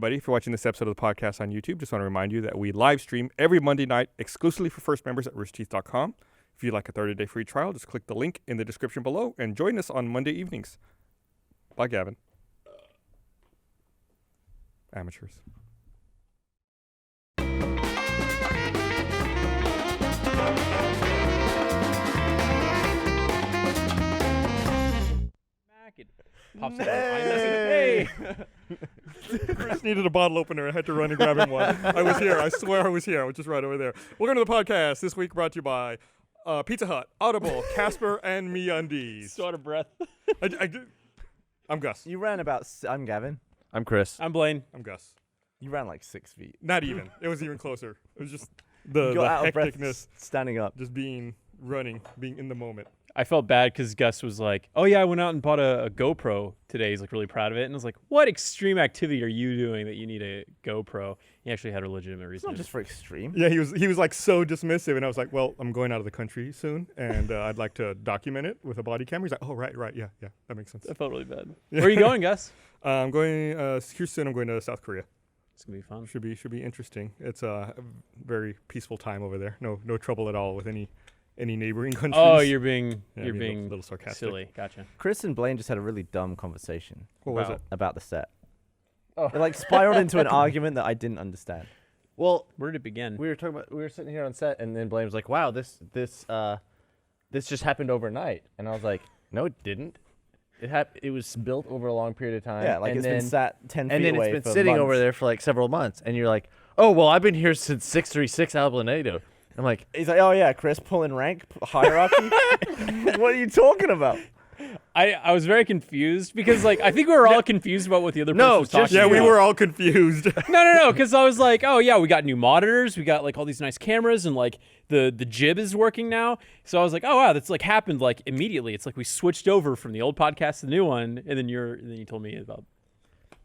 everybody. If you're watching this episode of the podcast on YouTube, just want to remind you that we live stream every Monday night exclusively for first members at roosterteeth.com. If you'd like a 30-day free trial, just click the link in the description below and join us on Monday evenings. Bye, Gavin. Amateurs. It pops up hey! Chris needed a bottle opener. I had to run and grab him one. I was here. I swear I was here. I was just right over there. Welcome to the podcast. This week brought to you by Pizza Hut, Audible, Casper, and MeUndies. So out of breath. I'm Gus. You ran about... I'm Gavin. I'm Chris. I'm Blaine. I'm Gus. You ran like 6 feet. Not even. It was even closer. It was just the out of breath hecticness. standing up. Just being in the moment. I felt bad because Gus was like, oh yeah, I went out and bought a GoPro today. He's like really proud of it. And I was like, what extreme activity are you doing that you need a GoPro? He actually had a legitimate It's reason. not just for extreme. Yeah, he was like so dismissive, and I was like, well, I'm going out of the country soon, and I'd like to document it with a body camera. He's like, oh, right, yeah, that makes sense. I felt really bad. Where are you going, Gus? I'm going here soon. I'm going to South Korea. It's gonna be fun. Should be interesting. It's a very peaceful time over there. No trouble at all with any neighboring countries. Oh, you're being a little sarcastic. silly. Gotcha. Chris and Blaine just had a really dumb conversation. What was it? About the set. Oh. It like spiraled into an argument that I didn't understand. Well, Where did it begin? we were sitting here on set, and then Blaine was like, "Wow, this just happened overnight," and I was like, "No, it didn't. It was built over a long period of time. Yeah, like and it's then, been sat 10 feet and then away it's been for sitting over months. there for like several months." And you're like, "Oh, well, I've been here since 636 Albinado." I'm like, He's like, oh yeah, Chris pulling rank hierarchy. What are you talking about? I was very confused because like I think we were all confused about what the other person was talking Yeah, about. we were all confused. No, because I was like, oh yeah, we got new monitors, we got like all these nice cameras, and like the jib is working now. So I was like, oh wow, that's like happened like immediately. It's like we switched over from the old podcast to the new one, and then you told me about.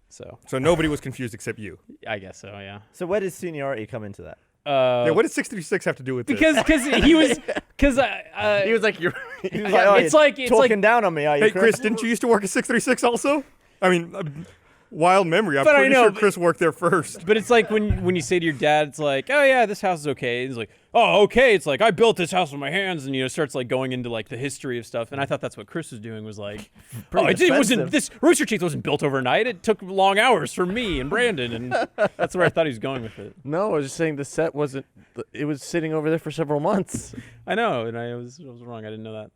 So Nobody was confused except you. I guess so, yeah. So where does seniority come into that? Yeah, what does 636 have to do with this? Because he was he was like, "You're." He was like, oh, it's you're like talking down on me, are you, Hey, Chris, didn't you used to work at 636 also? I mean, wild memory. I'm But I pretty know, sure but- Chris worked there first. But it's like when you say to your dad, it's like, oh yeah, this house is okay. He's like, oh okay. It's like I built this house with my hands, and starts like going into like the history of stuff. And I thought that's what Chris was doing was like, Pretty it wasn't defensive. this Rooster Teeth wasn't built overnight. It took long hours for me and Brandon, and that's where I thought he was going with it. No, I was just saying the set wasn't. It was sitting over there for several months. I know, and I was wrong. I didn't know that.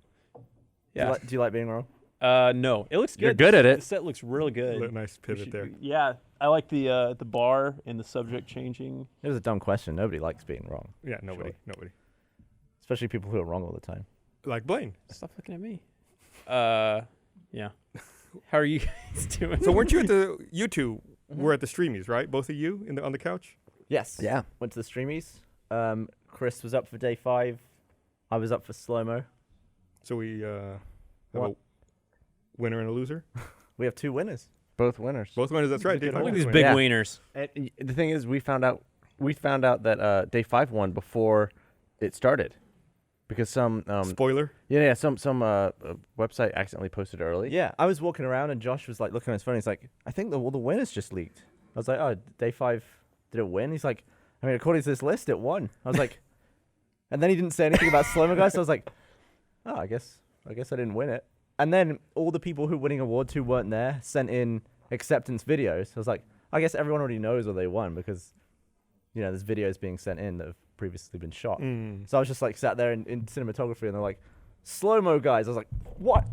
Yeah. Do you like being wrong? No, it looks good. You're good at it. The set looks really good. Nice pivot there. Yeah, I like the bar and the subject changing. It was a dumb question. Nobody likes being wrong, Yeah, nobody. especially people who are wrong all the time. Like Blaine. Stop looking at me. Yeah. How are you guys doing? So weren't you at you two were at the Streamies, right? Both of you on the couch? Yes. Yeah. Went to the Streamies. Chris was up for day 5. I was up for slow-mo. So we have a What? winner and a loser? We have 2 winners. Both winners. Both winners, that's right. Day Look at five Look at was these winner. big Yeah. wieners. And the thing is, we found out that day 5 won before it started, because some Spoiler. some website accidentally posted early. Yeah, I was walking around and Josh was like looking at his phone. He's like, I think all the winners just leaked. I was like, oh, day 5, did it win? He's like, I mean, according to this list, it won. I was like, and then he didn't say anything about slow-mo guys. So I was like, oh, I guess I didn't win it. And then all the people who winning awards who weren't there sent in acceptance videos. I was like, I guess everyone already knows what they won because, there's videos being sent in that have previously been shot. So I was just like sat there in cinematography and they're like, slow-mo guys. I was like, what?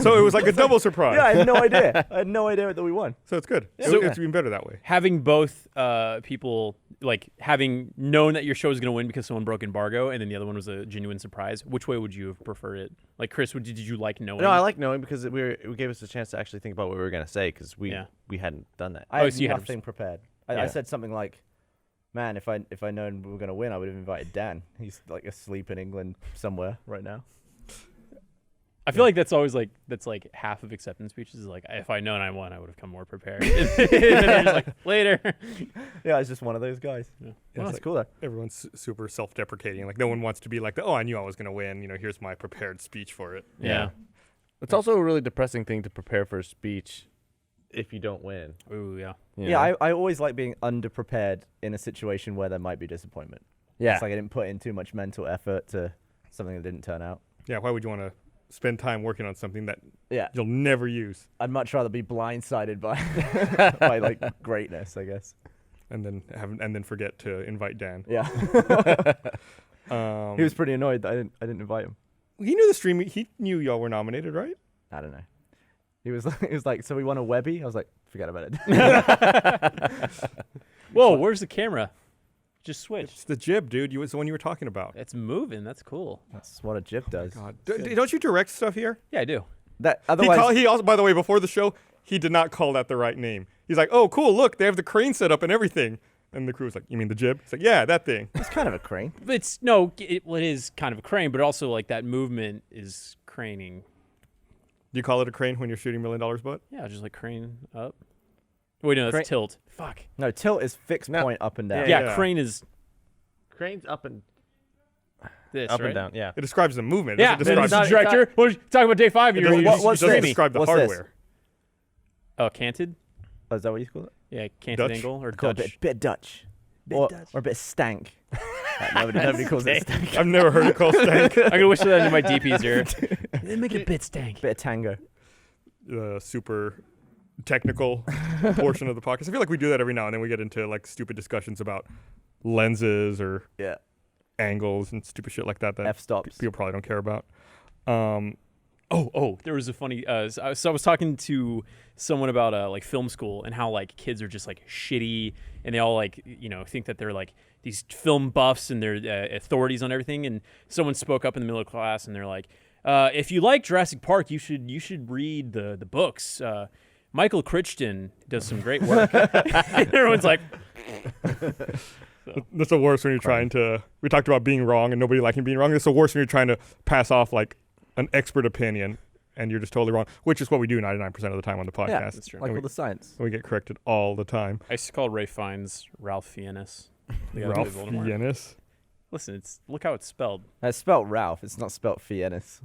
So it was like a double surprise. Yeah, I had no idea. I had no idea that we won. So it's good. Yeah. So it's even better that way. Having both people, like having known that your show was going to win because someone broke embargo and then the other one was a genuine surprise, which way would you have preferred it? Like, Chris, did you like knowing? No, I like knowing because it gave us a chance to actually think about what we were gonna say because we hadn't done that. I had so you had nothing prepared. Yeah. I said something like, man, if I known we were going to win, I would have invited Dan. He's like asleep in England somewhere right now. I feel like that's always like half of acceptance speeches is like, if I'd known I won, I would have come more prepared. And then they're just like, later. Yeah, it's just one of those guys. Yeah. Well, it's that's like- cool though. Everyone's super self-deprecating. Like no one wants to be like, oh, I knew I was going to win. Here's my prepared speech for it. Yeah. It's also a really depressing thing to prepare for a speech if you don't win. Ooh, yeah. you Yeah, know? I always like being underprepared in a situation where there might be disappointment. Yeah. It's like I didn't put in too much mental effort to something that didn't turn out. Yeah, why would you want to spend time working on something that Yeah, you'll never use I'd much rather be blindsided by by like greatness, I guess. and then forget to invite Dan? Yeah, he was pretty annoyed that I didn't invite him. He knew the stream. He knew y'all were nominated, right? I don't know. He was like, so we want a Webby? I was like, forget about it. Whoa, where's the camera? Just switch. It's the jib, dude. It's the one you were talking about. It's moving. That's cool. That's what a jib does. God, don't you direct stuff here? Yeah, I do. That otherwise, He also, by the way, before the show, he did not call that the right name. He's like, "Oh, cool! Look, they have the crane set up and everything." And the crew was like, "You mean the jib?" He's like, "Yeah, that thing." it's kind of a crane. But it's no, it is kind of a crane, but also like that movement is craning. Do you call it a crane when you're shooting $1 million butt? Yeah, just like crane up. Wait, no, that's Crane- tilt. Fuck. No, tilt is fixed No. point up and down. Yeah, yeah. crane is Crane's up and this, up right? and down. Yeah. It describes the movement. It Yeah, doesn't but describe, it's the director. What, talking about day 5, it you're, doesn't, you're, what- what's you're this? streaming. describe the What's this? hardware. Oh, canted? Oh, is that what you call it? Yeah, canted Dutch? angle or Call it Dutch. a bit Dutch. Or a bit stank. Nobody calls it stank. I've never heard it called stank. I'm gonna wish that into my DPs here. They make it a bit stank. Bit of tango. Super technical portion of the podcast. I feel like we do that every now and then. We get into like stupid discussions about lenses or Yeah. angles and stupid shit like that that F-stops. people probably don't care about. There was a funny. So I was talking to someone about like film school and how like kids are just like shitty and they all like think that they're like these film buffs and they're authorities on everything. And someone spoke up in the middle of class and they're like, if you like Jurassic Park, you should read the books. Michael Crichton does some great work. And everyone's like, That's the worst when you're trying to. We talked about being wrong and nobody liking being wrong. It's the worst when you're trying to pass off like an expert opinion and you're just totally wrong, which is what we do 99% of the time on the podcast. Yeah, that's true. like And all the science. we get corrected all the time. I used to call Ray Fiennes Ralph Fiennes. The guy who Ralph played Voldemort. Fiennes. Listen, look how it's spelled. It's spelt Ralph. It's not spelt Fiennes.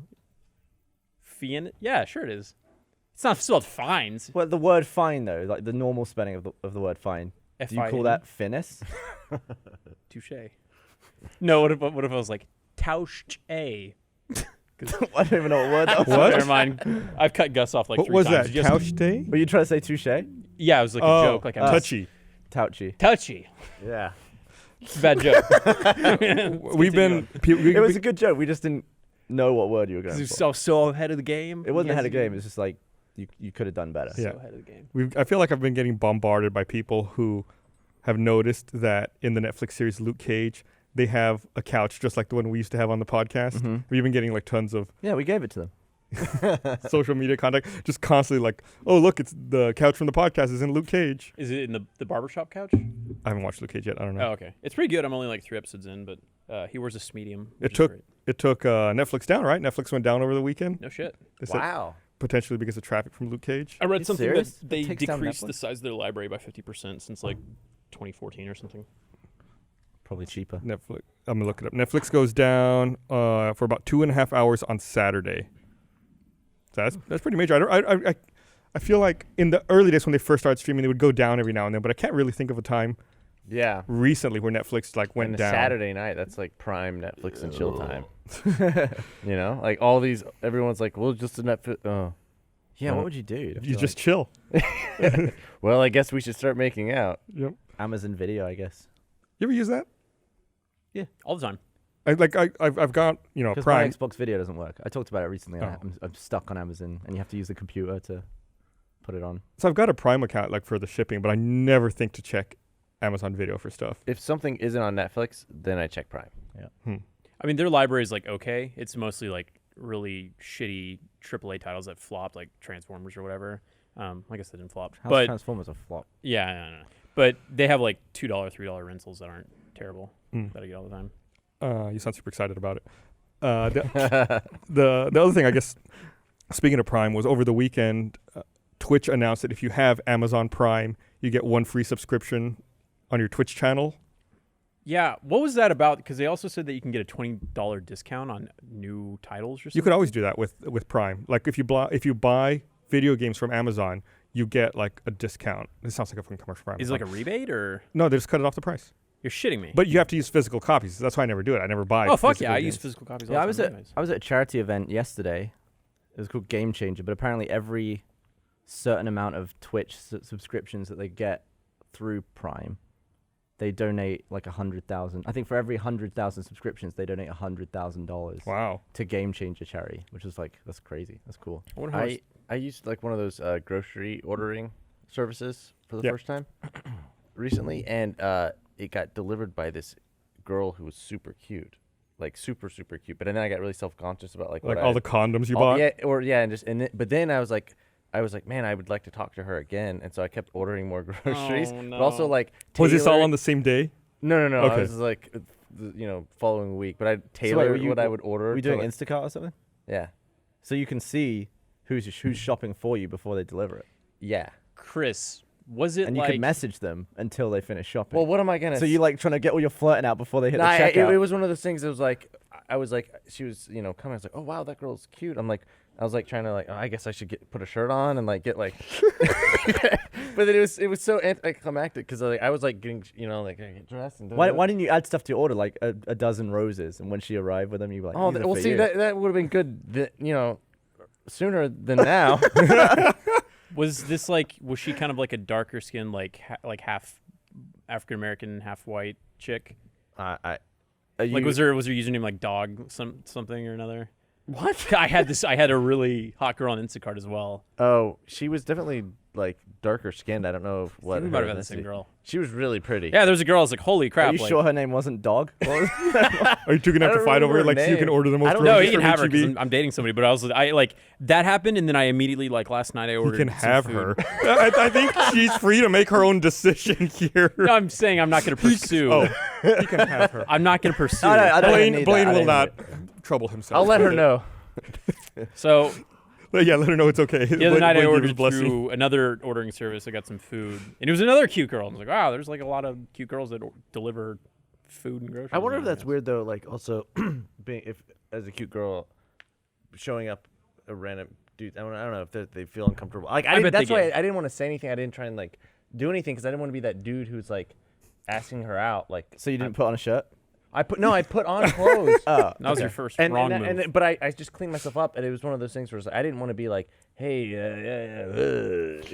Fiennes? Yeah, sure it is. It's not spelled Fiennes. Well, the word fine though, like the normal spelling of the word fine. Do you call that Finnis? Touche. No, what if I was like Tausch? I don't even know what word that was. What? Never mind. I've cut Gus off like What 3 was times. that? Just- Couch day? Were you trying to say touche? Yeah, it was like a joke. Like I touchy. Touchy. touchy. Yeah. It's a bad joke. We've been. It was a good joke. We just didn't know what word you were going for. So ahead of the game. It wasn't Yes, ahead of you- game. It's just like you could have done better. Yeah. So ahead of the game. I feel like I've been getting bombarded by people who have noticed that in the Netflix series Luke Cage, they have a couch just like the one we used to have on the podcast. Mhm. We've been getting like tons of Yeah, we gave it to them. social media contact, just constantly like, oh, look, it's the couch from the podcast is in Luke Cage. Is it in the barbershop couch? I haven't watched Luke Cage yet. I don't know. Oh, okay. It's pretty good. I'm only like 3 episodes in, but he wears a medium. It took Netflix down, right? Netflix went down over the weekend. No shit. They said Wow. potentially because of traffic from Luke Cage. I read You something serious? that they It takes down decreased Netflix? the size of their library by 50% since like 2014 or something. Probably cheaper. Netflix. I'm gonna look it up. Netflix goes down for about 2.5 hours on Saturday. So that's pretty major. I feel like in the early days when they first started streaming, they would go down every now and then, but I can't really think of a time Yeah. recently where Netflix like went And a down. Saturday night, that's like prime Netflix and chill time. Like all these, everyone's like, well, just a Netflix. Oh. Yeah, Uh, what would you do? You just chill. Well, I guess we should start making out. Yep. Amazon Video, I guess. You ever use that? All the time. I've got Because Prime. my Xbox Video doesn't work. I talked about it recently. Oh. I'm stuck on Amazon, and you have to use the computer to put it on. So I've got a Prime account like for the shipping, but I never think to check Amazon Video for stuff. If something isn't on Netflix, then I check Prime. I mean, their library is like okay. It's mostly like really shitty AAA titles that flopped, like Transformers or whatever. I guess they didn't flop, House but Transformers a flop. yeah, no. But they have like $2, $3 rentals that aren't terrible Mm. that I get all the time. You sound super excited about it. The other thing, I guess, speaking of Prime, was over the weekend, Twitch announced that if you have Amazon Prime, you get 1 free subscription on your Twitch channel. Yeah, what was that about? Because they also said that you can get a $20 discount on new titles or something. You could always do that with Prime. Like if you buy video games from Amazon, you get like a discount. This sounds like a fucking commercial. Is it like a rebate or? No, they just cut it off the price. You're shitting me. But you have to use physical copies. That's why I never do it. I never buy. Oh fuck yeah! physical I games. use physical copies. Yeah, all the time I was at a charity event yesterday. It was called Game Changer, but apparently every certain amount of Twitch subscriptions that they get through Prime, they donate like 100,000. I think for every 100,000 subscriptions, they donate $100,000 Wow. to Game Changer charity, which is like, that's crazy. That's cool. I wonder how much- I used like one of those grocery ordering services for the Yep. first time recently, and it got delivered by this girl who was super cute, like super cute. But then I got really self-conscious about like Like what all I, the condoms you all- bought. yeah, but then I was like, man, I would like to talk to her again, and so I kept ordering more groceries, Oh, but also no. like Was this all tailored- on the same day? No. Okay. I was like, following week, but I tailored what I would order. Were you to, doing like- Instacart or something? Yeah, So you can see who's shopping for you before they deliver it. yeah. Chris, was it And you like? can message them until they finish shopping. Well, what am I gonna? so you like trying to get all your flirting out before they hit Nah, the checkout. it was one of those things. It was like I was like, she was coming. I was like, oh wow, that girl's cute. I was like trying to like, oh, I guess I should put a shirt on and like get like. But then it was so anticlimactic because I was like getting like I get dressed and. Why didn't you add stuff to your order, like a dozen roses, and when she arrived with them, you were like, Oh, "These are well, for see you." that would have been good. Sooner than now. Was this like? Was she kind of like a darker skin, like half African American, half white chick? Are Like you- was her username like dog something or another? What? I had a really hot girl on Instacart as well. Oh, she was definitely like darker skinned. I don't know what. We might her have had the same ethnicity- girl. She was really pretty. Yeah, there was a girl. I was like, holy crap! Are you like, sure her name wasn't Dog? What was- Are you two gonna have I to don't fight over it? remember Like, her so you can name. order the most I don't No, groceries he can from have her H-E-B? because I'm dating somebody. But I was like that happened, and then I immediately like last night I He ordered. can some have food. her. I think she's free to make her own decision here. No, I'm saying I'm not going to pursue. Oh, he can have her. I'm not going to pursue. No, I don't even need Blaine that. I will don't not need trouble himself. I'll let her know. So But yeah, let her know it's okay. the other night I Blaine gave his ordered blessing. through another ordering service. I got some food, and it was another cute girl. I was like, wow, there's like a lot of cute girls that deliver food and groceries. I wonder if now, that's guess. weird though. Like also, being if as a cute girl, showing up a random dude. I don't know if they feel uncomfortable. Like I bet they that's why get- I didn't want to say anything. I didn't try and like do anything because I didn't want to be that dude who's like asking her out. Like So you didn't put on a shirt? I put on clothes. Oh, That was your first wrong move. But I just cleaned myself up, and it was one of those things where I didn't want to be like, hey,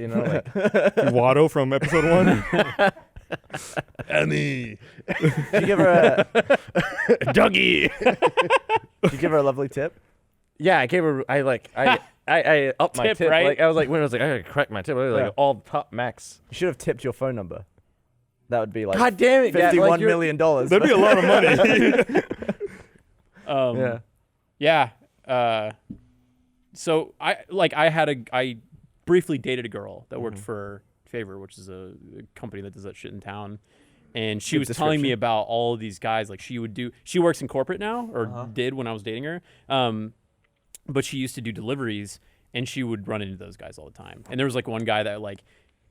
like Watto from episode 1. Annie. Did you give her a Dougie. Did you give her a lovely tip? Yeah, I gave her. I upped my Tip, tip. right? Like I was like, when I was like, I gotta correct my tip. I was like, Yeah. all top max. You should have tipped your phone number. That would be like God damn it! $51 million. That'd be a lot of money. Yeah. So I briefly dated a girl that worked for Favor, which is a company that does that shit in town. And she Good was telling me description. about all of these guys. Like she works in corporate now, or did when I was dating her. But she used to do deliveries, and she would run into those guys all the time. And there was like one guy that like,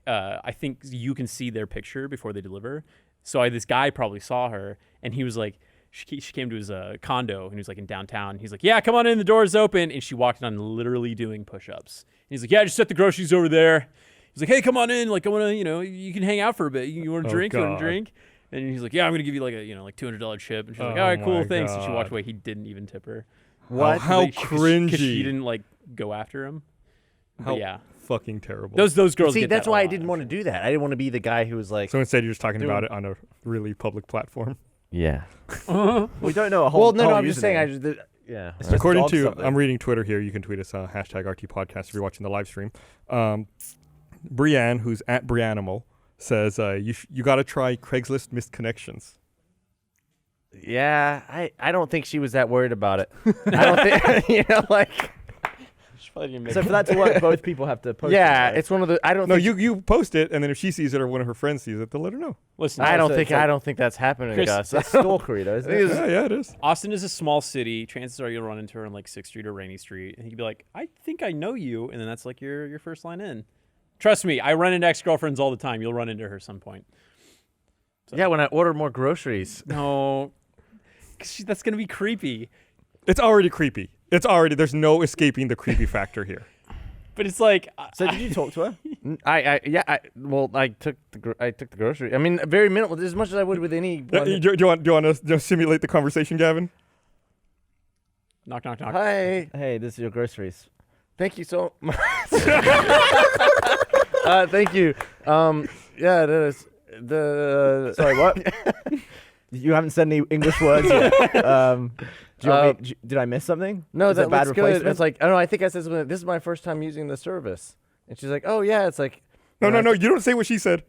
I think you can see their picture before they deliver. So this guy probably saw her, and he was like, she came to his condo, and he was like in downtown. He's like, yeah, come on in, the door's open. And she walked on literally doing push-ups. And he's like, yeah, just set the groceries over there. He's like, hey, come on in. Like, I want to, you can hang out for a bit. You want to Oh, drink? You want God. to drink? And he's like, yeah, I'm going to give you like a, like $200 chip. And she's like, Oh all right, cool, my thanks. And she walked God. away. He didn't even tip her. What? How Because cringy. she didn't like go after him. How But yeah, fucking terrible. those girls. See, get that's that a why I lot, didn't want to actually. do that. I didn't want to be the guy who was like, So instead, you're just talking Doing- about it on a really public platform. yeah. We don't know a whole. Well, no, whole I'm just saying. username. Yeah. It's just According dog to, something. I'm reading Twitter here. You can tweet us hashtag RT Podcast if you're watching the live stream. Brianne, who's at Brianimal, says you got to try Craigslist missed connections. Yeah, I don't think she was that worried about it. I don't think like. She probably didn't make So for that to work, both people have to post. Yeah, it, right? it's one of the. I don't. No, think you post it, and then if she sees it or one of her friends sees it, they'll let her know. Listen, I don't so think. it's like- I don't think that's happening, Chris, Gus. It's stalkery, though, isn't it? Yeah, it is. Austin is a small city. Chances are you'll run into her on like 6th Street or Rainy Street, and he'd be like, "I think I know you," and then that's like your first line in. Trust me, I run into ex-girlfriends all the time. You'll run into her some point. Yeah, when I order more groceries. No, 'cause that's gonna be creepy. It's already creepy. There's no escaping the creepy factor here. But it's like, So did you talk to her? I took the grocery. I mean, very minimal, as much as I would with any. Do you want to simulate the conversation, Gavin? knock, knock, knock. Hi, Hey, this is your groceries. thank you so much. Thank you. Yeah, it is. Sorry, what? You haven't said any English words yet. Do you want me, did I miss something? No, Is it that a bad looks good. replacement? It's like I don't know. I think I said something. This is my first time using the service, and she's like, "Oh yeah." It's like, No. You don't say what she said.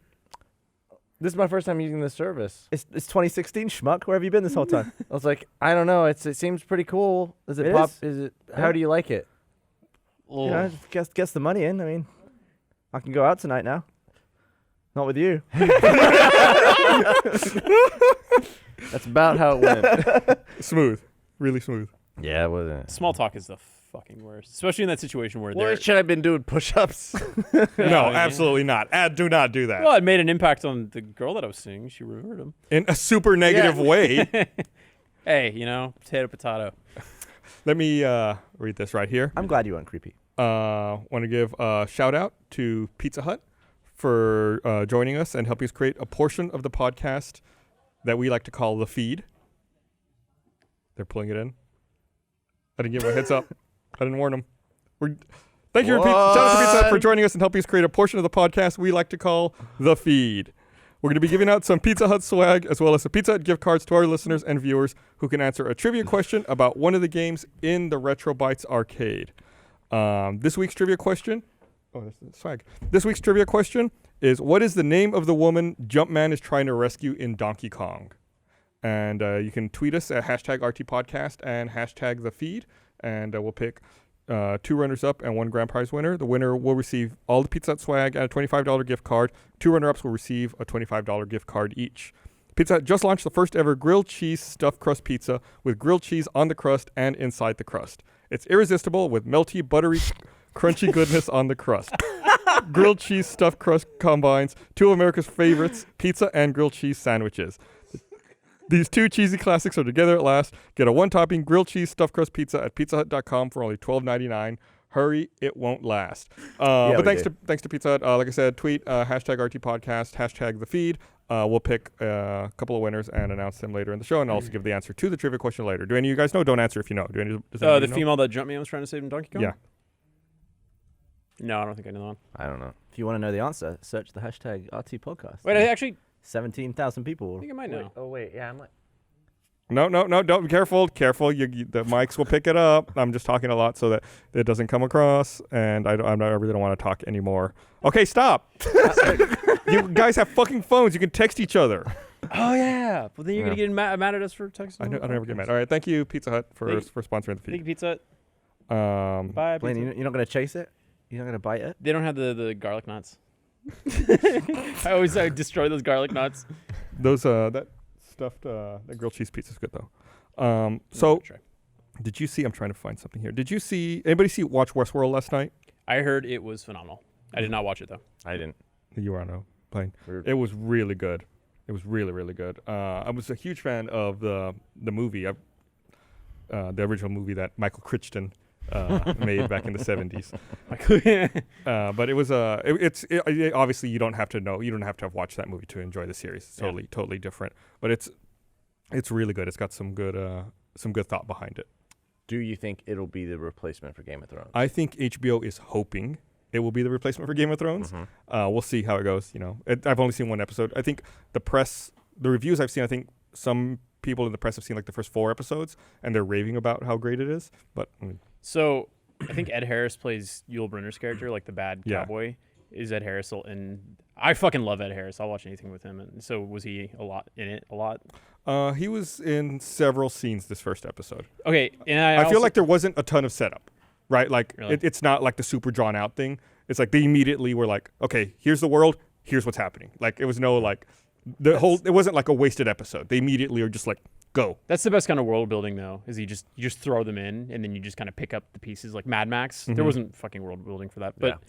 This is my first time using the service. It's 2016, schmuck. Where have you been this whole time? I was like, I don't know. It seems pretty cool. Is it, It pop? is. Is it? Yeah. How do you like it? You know, just gets the money in. I mean, I can go out tonight now. Not with you. That's about how it went. Smooth, really smooth. Yeah, it wasn't. Small talk is the fucking worst, especially in that situation where Well, they're. should I have been doing push-ups? No, yeah. absolutely not. Do not do that Well, it made an impact on the girl that I was seeing. She remembered him. in a super negative way. Hey, potato, potato. Let me read this right here. I'm glad you weren't creepy. Want to give a shout out to Pizza Hut for joining us and helping us create a portion of the podcast that we like to call the feed. They're pulling it in. I didn't give them a heads up. I didn't warn them. Thank you, shout out to Pizza Hut for joining us and helping us create a portion of the podcast we like to call the feed. We're going to be giving out some Pizza Hut swag as well as some Pizza Hut gift cards to our listeners and viewers who can answer a trivia question about one of the games in the Retro Bites arcade. This week's trivia question. Oh, that's the swag. This week's trivia question is: what is the name of the woman Jumpman is trying to rescue in Donkey Kong? And you can tweet us at #RTPodcast and #TheFeed, and we'll pick 2 runners-up and 1 grand prize winner. The winner will receive all the Pizza Hut swag and a $25 gift card. 2 runner-ups will receive a $25 gift card each. Pizza Hut just launched the first ever grilled cheese stuffed crust pizza with grilled cheese on the crust and inside the crust. It's irresistible with melty, buttery, crunchy goodness on the crust. Grilled cheese stuffed crust combines 2 of America's favorites, pizza and grilled cheese sandwiches. These 2 cheesy classics are together at last. Get a 1-topping grilled cheese stuffed crust pizza at pizzahut.com for only $12.99. Hurry, it won't last. But thanks to Pizza Hut. Like I said, tweet #RTPodcast, #TheFeed. We'll pick a couple of winners and announce them later in the show, and also give the answer to the trivia question later. Do any of you guys know? Don't answer if you know. Does anybody The know? female that Jumpman was trying to save in Donkey Kong? Yeah. No, I don't think I know that one. I don't know. If you want to know the answer, search the #RTPodcast. Wait, I actually 17,000 people. think I might know. Oh wait, yeah, I'm like. No, don't be careful. The mics will pick it up. I'm just talking a lot so that it doesn't come across, and I really don't want to talk anymore. Okay, stop. You guys have fucking phones. You can text each other. Oh, yeah. Well, then you're going to get mad at us for texting. I never get mad. All right, thank you, Pizza Hut, for sponsoring the Thank you, feed. Pizza Hut. Bye, Blaine, Pizza Hut. you're not going to chase it? You're not going to bite it? They don't have the garlic nuts. I destroy those garlic nuts. Those that stuffed that grilled cheese pizza is good though. So did you see? I'm trying to find something here. Did you see? Anybody watch Westworld last night? I heard it was phenomenal. I did not watch it though. I didn't. You were on a plane. Weird. It was really good. It was really, really good. I was a huge fan of the movie, the original movie that Michael Crichton made back in the 70s. But it was obviously you don't have to know. You don't have to have watched that movie to enjoy the series. It's totally different. But it's really good. It's got some good thought behind it. Do you think it'll be the replacement for Game of Thrones? I think HBO is hoping it will be the replacement for Game of Thrones. Mm-hmm. We'll see how it goes. I've only seen 1 episode. I think the reviews I've seen, I think some people in the press have seen like the first 4 episodes, and they're raving about how great it is. But So I think Ed Harris plays Yul Brynner's character, like the bad cowboy. Is Ed Harris still in? I fucking love Ed Harris. I'll watch anything with him. And so was he in it a lot? he was in several scenes this first episode. Okay, and I feel like there wasn't a ton of setup, right? Like Really? it's not like the super drawn out thing. It's like they immediately were like, okay, here's the world, here's what's happening. Like it was no like it wasn't like a wasted episode. They immediately are just like, go. That's the best kind of world building, though. Is you just throw them in, and then you just kind of pick up the pieces, like Mad Max. There wasn't fucking world building for that, but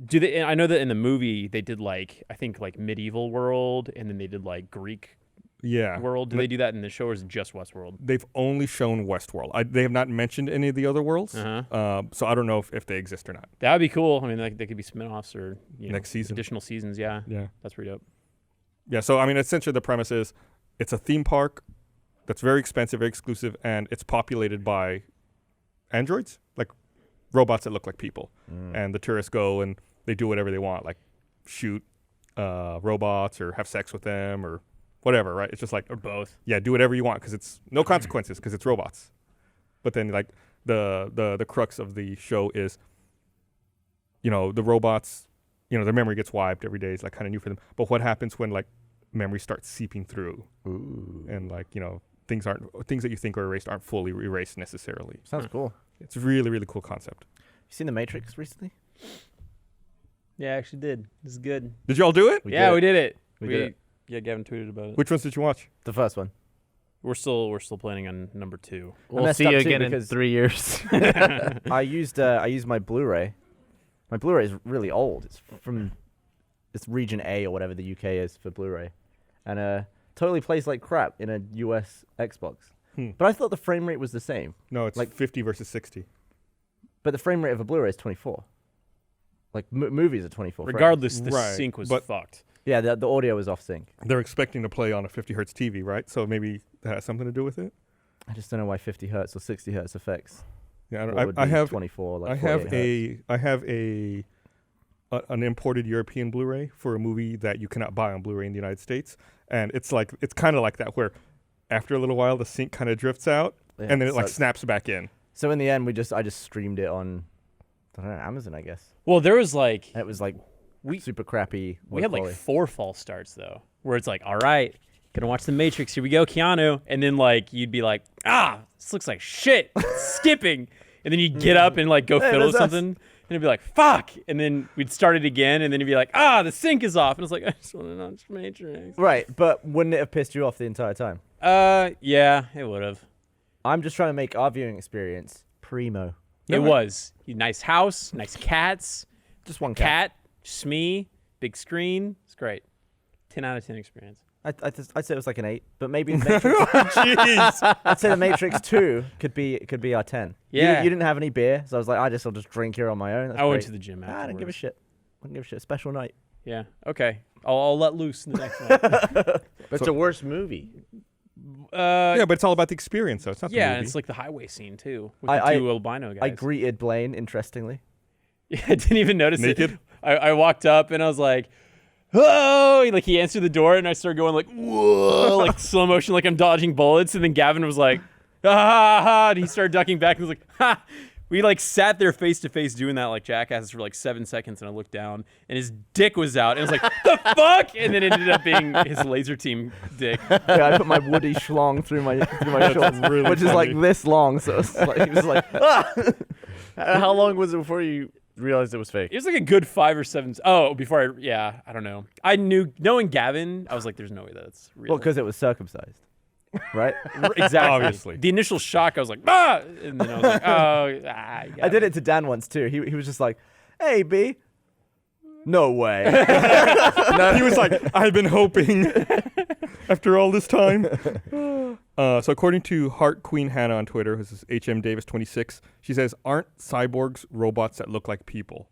do they? I know that in the movie they did I think medieval world, and then they did like Greek Yeah. world? Do they do that in the show, or is it just Westworld? They've only shown Westworld. They have not mentioned any of the other worlds. Uh-huh. So I don't know if they exist or not. That would be cool. I mean, like, they could be spin-offs or Next season. additional seasons. Yeah, Yeah. that's pretty dope. Yeah. So I mean, essentially the premise is it's a theme park that's very expensive, very exclusive, and it's populated by androids, like robots that look like people. And the tourists go and they do whatever they want, like shoot robots or have sex with them or whatever, right? It's just like, Or both. yeah, do whatever you want because it's no consequences because it's robots. But then like the crux of the show is, the robots, their memory gets wiped every day. It's like kind of new for them. But what happens when like memory starts seeping through and like, things that you think are erased aren't fully erased necessarily. Sounds cool. It's a really, really cool concept. You seen The Matrix recently? Yeah, I actually did. This is good. Did y'all do it? We We did it. We did it. Yeah, Gavin tweeted about it. Which ones did you watch? The first one. We're still planning on number 2. We'll We'll messed see up you too again in because- 3 years. I used my Blu-ray. My Blu-ray is really old. It's region A or whatever the UK is for Blu-ray, and totally plays like crap in a US Xbox. But I thought the frame rate was the same. No, it's Like- like 50 versus 60. But the frame rate of a Blu-ray is 24. Like movies are 24. frames. Regardless, the Right, sync was but- fucked. Yeah, the audio was off sync. They're expecting to play on a 50 hertz TV, right? So maybe that has something to do with it. I just don't know why 50 hertz or 60 hertz effects. Yeah, What would I be have 24. Like I have 48 hertz. I have an imported European Blu-ray for a movie that you cannot buy on Blu-ray in the United States, and it's kind of like that where after a little while the sync kind of drifts out Yeah, and then it like sucks. snaps back in. So in the end, I just streamed it on, I don't know, Amazon, I guess. Well, there was like And it was like We- super crappy. we low had like quality. 4 false starts though, where it's like, all right, gonna watch The Matrix. Here we go, Keanu, and then like you'd be like, this looks like shit, skipping, and then you'd get up and like go Hey, fiddle with that's us. something, and it'd be like, fuck, and then we'd start it again, and then it'd be like, the sync is off, and it's like, I just want to watch Matrix. Right, but wouldn't it have pissed you off the entire time? Yeah, it would have. I'm just trying to make our viewing experience primo. It was nice house, nice cats, Just one cat. Smee, big screen. It's great. 10 out of 10 experience. I'd say it was like an 8, but maybe the Matrix, Jeez. I'd say the Matrix 2 could be our 10. Yeah. You didn't have any beer, so I was like, I'll just drink here on my own. That's I went great. to the gym I afterwards. don't give a shit. I don't give a shit. Special night. Yeah. Okay. I'll let loose in the next one. But it's a worse movie. Yeah, but it's all about the experience, though. It's not the Yeah, movie. and it's like the highway scene too with I- the 2 albino guys. I greeted Blaine, interestingly. Yeah, I didn't even notice Naked? it. I walked up and I was like, "Oh!" And, like he answered the door, and I started going like, "Whoa!" like slow motion, like I'm dodging bullets. And then Gavin was like, "Ah!" Ha, ha," and he started ducking back and was like, "Ha!" We like sat there face to face doing that like jackasses for like 7 seconds, and I looked down, and his dick was out, and I was like, "The fuck!" And then it ended up being his laser team dick. Yeah, I put my woody schlong through my shorts, really which is like funny. this long. So it's like, he was like, ah! How long was it before you realized it was fake? It was like a good 5 or 7. Oh, before I don't know. I knew, knowing Gavin, I was like, "There's no way that's real." Well, because it was circumcised, right? Exactly. Obviously. The initial shock, I was like, "Ah!" And then I was like, "Oh, I did it to Dan once too. He was just like, "Hey, B." No way. He was like, I've been hoping after all this time. So according to Heart Queen Hannah on Twitter, this is HM Davis 26, she says, aren't cyborgs robots that look like people?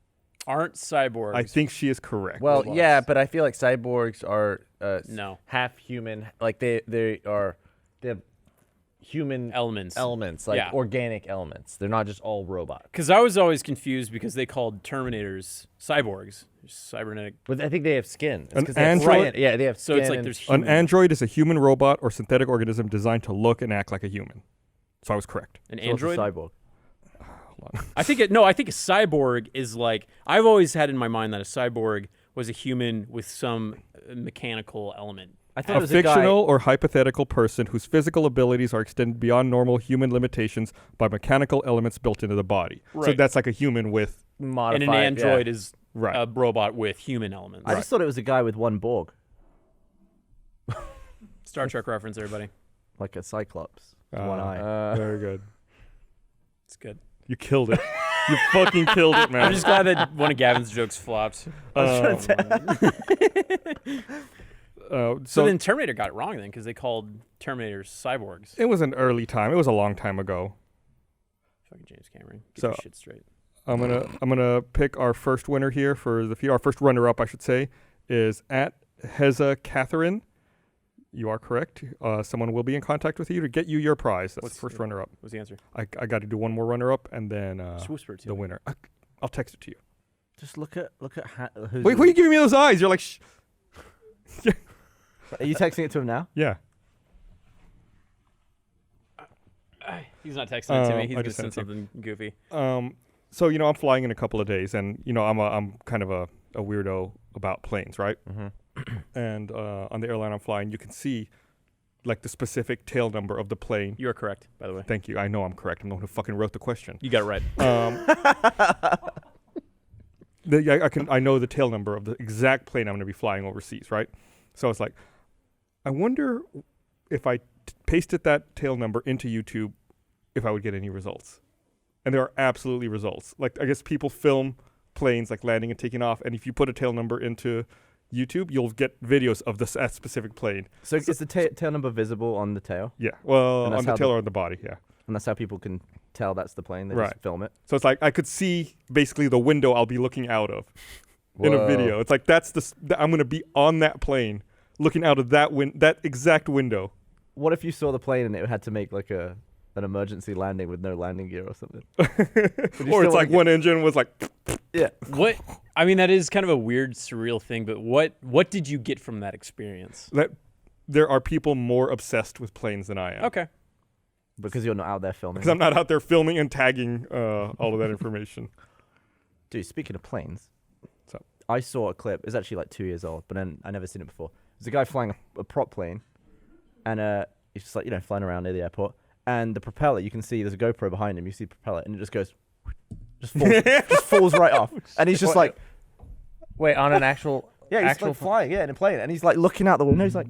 Aren't cyborgs?" I think she is correct. Well, robots. yeah, but I feel like cyborgs are No. half human. Like they have human elements. like Yeah. organic elements. They're not just all robots. Because I was always confused because they called Terminators cyborgs, cybernetic. But I think they have skin. It's An 'cause they have android- skin. Yeah, they have So skin. it's like and- there's An human. android is a human robot or synthetic organism designed to look and act like a human. So I was correct. An So what's a android. cyborg. I think I think a cyborg is like, I've always had in my mind that a cyborg was a human with some mechanical element. I thought it A was fictional a guy. or hypothetical person whose physical abilities are extended beyond normal human limitations by mechanical elements built into the body. So Right. that's like a human with modified. And an android yeah. is right. a robot with human elements. I just thought it was a guy with one Borg, Star Trek reference, everybody. like a Cyclops, with one eye. Very good. It's good. You killed it. You fucking killed it, man. I'm just glad that one of Gavin's jokes flopped. So then Terminator got it wrong then, because they called Terminators cyborgs. it was an early time. It was a long time ago. Fucking James Cameron. Get So- your shit straight. I'm gonna pick our first winner here for the our first runner-up, I should say, is at Heza Catherine. You are correct. Someone will be in contact with you to get you your prize. That's What's the first the- runner-up. What's the answer? I got to do one more runner-up and then Just whisper it to the me. winner. I'll text it to you. Just look at who's Wait, why are you giving me those eyes? You're like, shh. Are you texting it to him now? Yeah. He's not texting it to me. He's I going to just send sent it something goofy. So I'm flying in a couple of days, and I'm kind of a weirdo about planes, right? Mm-hmm. And on the airline I'm flying, you can see like the specific tail number of the plane. You are correct, by the way. Thank you. I know I'm correct. I'm the one who fucking wrote the question. You got it right. I know the tail number of the exact plane I'm going to be flying overseas, right? So it's like, I wonder if I pasted that tail number into YouTube, if I would get any results. And there are absolutely results. Like, I guess people film planes like landing and taking off, and if you put a tail number into YouTube, you'll get videos of that specific plane. So is the tail number visible on the tail? Yeah, well, And that's on the how tail or on the body, yeah. And that's how people can tell that's the plane. They Right. just film it. So it's like I could see basically the window I'll be looking out of in a Whoa. video. It's like that's I'm going to be on that plane looking out of that exact window. What if you saw the plane and it had to make like an emergency landing with no landing gear or something? Or it's like one engine was like, Yeah. What? I mean, that is kind of a weird, surreal thing, but what did you get from that experience? that there are people more obsessed with planes than I am. Okay. Because you're not out there filming. Because I'm not out there filming and tagging all of that information. Dude, speaking of planes, So- I saw a clip. It's actually like 2 years old, but then I never seen it before. There's a guy flying a prop plane, and he's just like flying around near the airport. And the propeller, you can see there's a GoPro behind him. You see the propeller, and it just goes, just falls right off. And he's just like, Wait, on an actual. yeah, he's actual like flying, in a plane, and he's like looking out the window. He's like,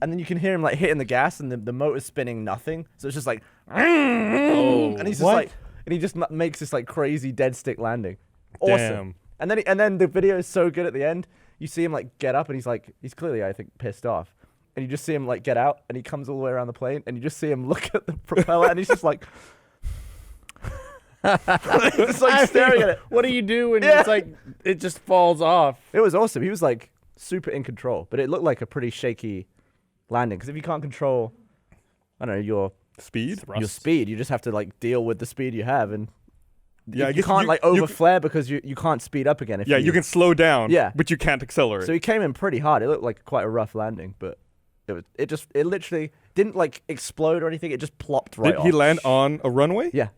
and then you can hear him like hitting the gas, and the motor's spinning nothing. So it's just like, Oh. and he's just What? like, and he just makes this like crazy dead stick landing. Awesome. Damn. And then the video is so good at the end. You see him like get up, and he's clearly, I think, pissed off. And you just see him like get out, and he comes all the way around the plane, and you just see him look at the propeller, and he's just like, just like staring at it. What do you do when Yeah. it's like it just falls off? It was awesome. He was like super in control, but it looked like a pretty shaky landing. Because if you can't control, I don't know, your Speed? speed, you just have to like deal with the speed you have, and Yeah, I you guess can't you- like you over flare because you can't speed up again. If Yeah, you can slow down, Yeah. but you can't accelerate. So he came in pretty hard. It looked like quite a rough landing, but it literally didn't like explode or anything. It just plopped right Did he off. land on a runway? Yeah,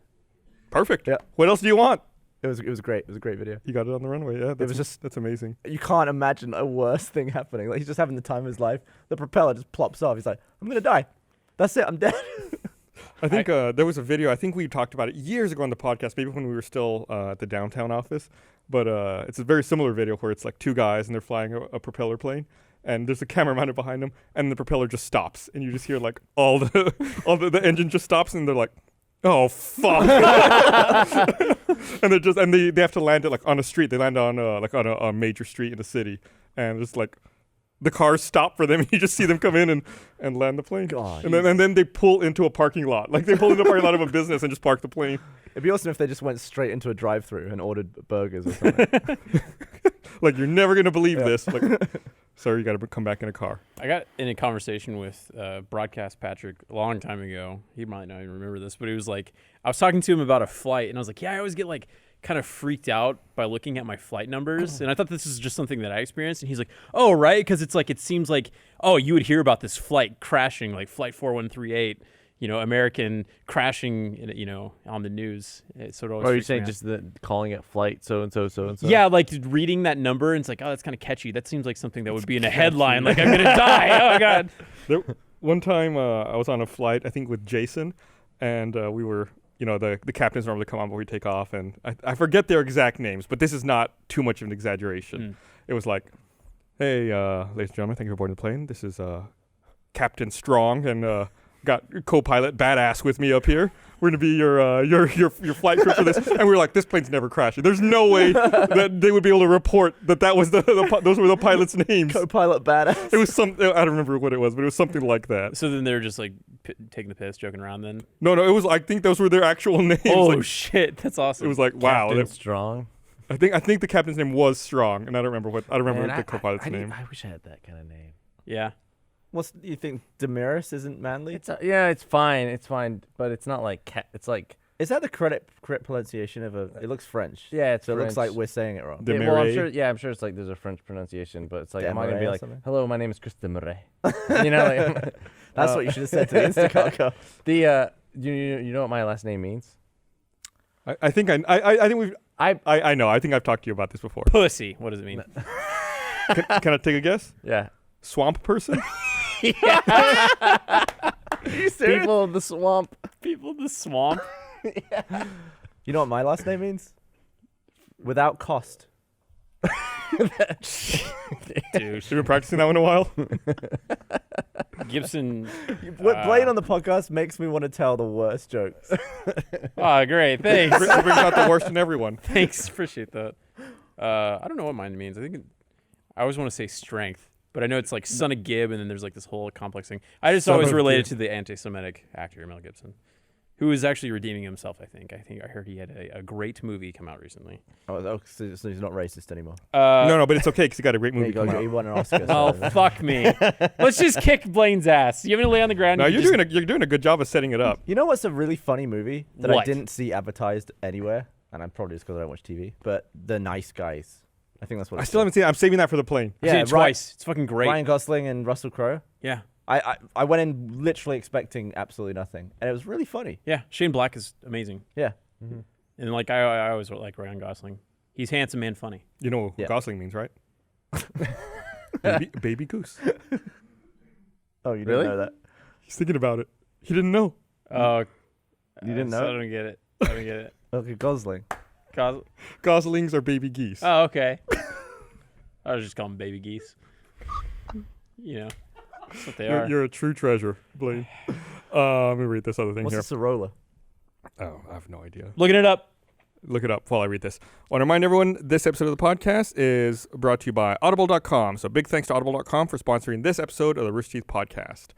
Perfect. Yeah. What else do you want? it was great. It was a great video. You got it on the runway. Yeah, that's amazing. You can't imagine a worse thing happening. Like he's just having the time of his life. The propeller just plops off. He's like, I'm gonna die. That's it. I'm dead. I think there was a video. I think we talked about it years ago on the podcast, maybe when we were still at the downtown office. But it's a very similar video where it's like two guys and they're flying a propeller plane, and there's a camera mounted behind them, and the propeller just stops, and you just hear like all the engine just stops, and they're like, "Oh fuck!" And they have to land it like on a street. They land on like on a major street in the city, and just like the cars stop for them, and you just see them come in and land the plane. God. And then they pull into a parking lot. Like they pull into a parking lot of a business and just park the plane. It'd be awesome if they just went straight into a drive-through and ordered burgers or something. Like, you're never going to believe Yeah. this. Like, sorry, you got to come back in a car. I got in a conversation with Broadcast Patrick a long time ago. He might not even remember this, but he was like, I was talking to him about a flight, and I was like, yeah, I always get like kind of freaked out by looking at my flight numbers. And I thought this is just something that I experienced. And he's like, oh, right. Because it's like, it seems like, oh, you would hear about this flight crashing, like flight 4138, American crashing, on the news. It sort of always Or are you freaks me saying out. just calling it flight so and so so and so? Yeah, like reading that number, and it's like, oh, that's kind of catchy. That seems like something that would be in a headline. Like, I'm going to die. Oh, God. One time I was on a flight, I think with Jason, and we were, the captains normally come on before we take off, and I forget their exact names, but this is not too much of an exaggeration. It was like, hey, ladies and gentlemen, thank you for boarding the plane. This is Captain Strong, and got co-pilot Badass with me up here. we're gonna be your flight crew for this, and we were like, this plane's never crashing. There's no way that they would be able to report that was those were the pilots' names. Co-pilot badass. It was some I don't remember what it was, but it was something like that. So then they were just like taking the piss, joking around. Then. No, it was. I think those were their actual names. Oh like, shit, that's awesome. it was like wow. Captain Strong. I think the captain's name was Strong, and I don't remember the co-pilot's name. I wish I had that kind of name. Yeah. You think Damaris isn't manly? It's fine, but it's not like it's like. Is that the correct pronunciation of a? It looks French. Yeah, it's So it looks French. like we're saying it wrong. De Well, I'm Marais. sure. I'm sure it's like there's a French pronunciation, but it's like, am I gonna Demarais be or like, something? hello, my name is Chris Demarais. You know, like, That's what you should have said to the Instacart car. you know what my last name means? I think we've. I know. I think I've talked to you about this before. Pussy. What does it mean? Can I take a guess? Yeah. Swamp person. People of the swamp. People in the swamp. You know what my last name means? Without cost. Dude. You've been practicing that one a while. Gibson. Playing on the podcast makes me want to tell the worst jokes. Oh, great. Thanks. It brings out the worst in everyone. Thanks. Appreciate that. I don't know what mine means. I always want to say strength, but I know it's like son of Gib, and then there's like this whole complex thing. I just Son always of related Gib. to the anti-Semitic actor Mel Gibson, who is actually redeeming himself. I think I heard he had a great movie come out recently. So he's not racist anymore. No, but it's okay because he got a great There movie you go. coming He out. won an Oscar. Oh so- fuck me! Let's just kick Blaine's ass. You have to lay on the ground. No, and you're just- doing a good job of setting it up. You know what's a really funny movie that I What? didn't see advertised anywhere? And I'm probably just because I don't watch TV. But The Nice Guys. I think that's what I it's still called. haven't seen it. I'm saving that for the plane. I've seen it Ry- twice. It's fucking great. Ryan Gosling and Russell Crowe. Yeah, I went in literally expecting absolutely nothing. And it was really funny. yeah. Shane Black is amazing, Yeah. and like I always like Ryan Gosling. He's handsome and funny. You know what Yeah. Gosling means, right? baby goose. Oh, you Really? didn't know that? He's thinking about it. He didn't know. Oh, You didn't so know? I don't get it. I don't get it. Okay, Gosling. Goslings are baby geese. Oh, okay. I was just calling them baby geese. You know, that's what they are. You're a true treasure, Blaine. Let me read this other thing What's here. a Sorolla? Oh, I have no idea. Looking it up. Look it up while I read this. I want to remind everyone this episode of the podcast is brought to you by Audible.com. So big thanks to Audible.com for sponsoring this episode of the Rooster Teeth podcast.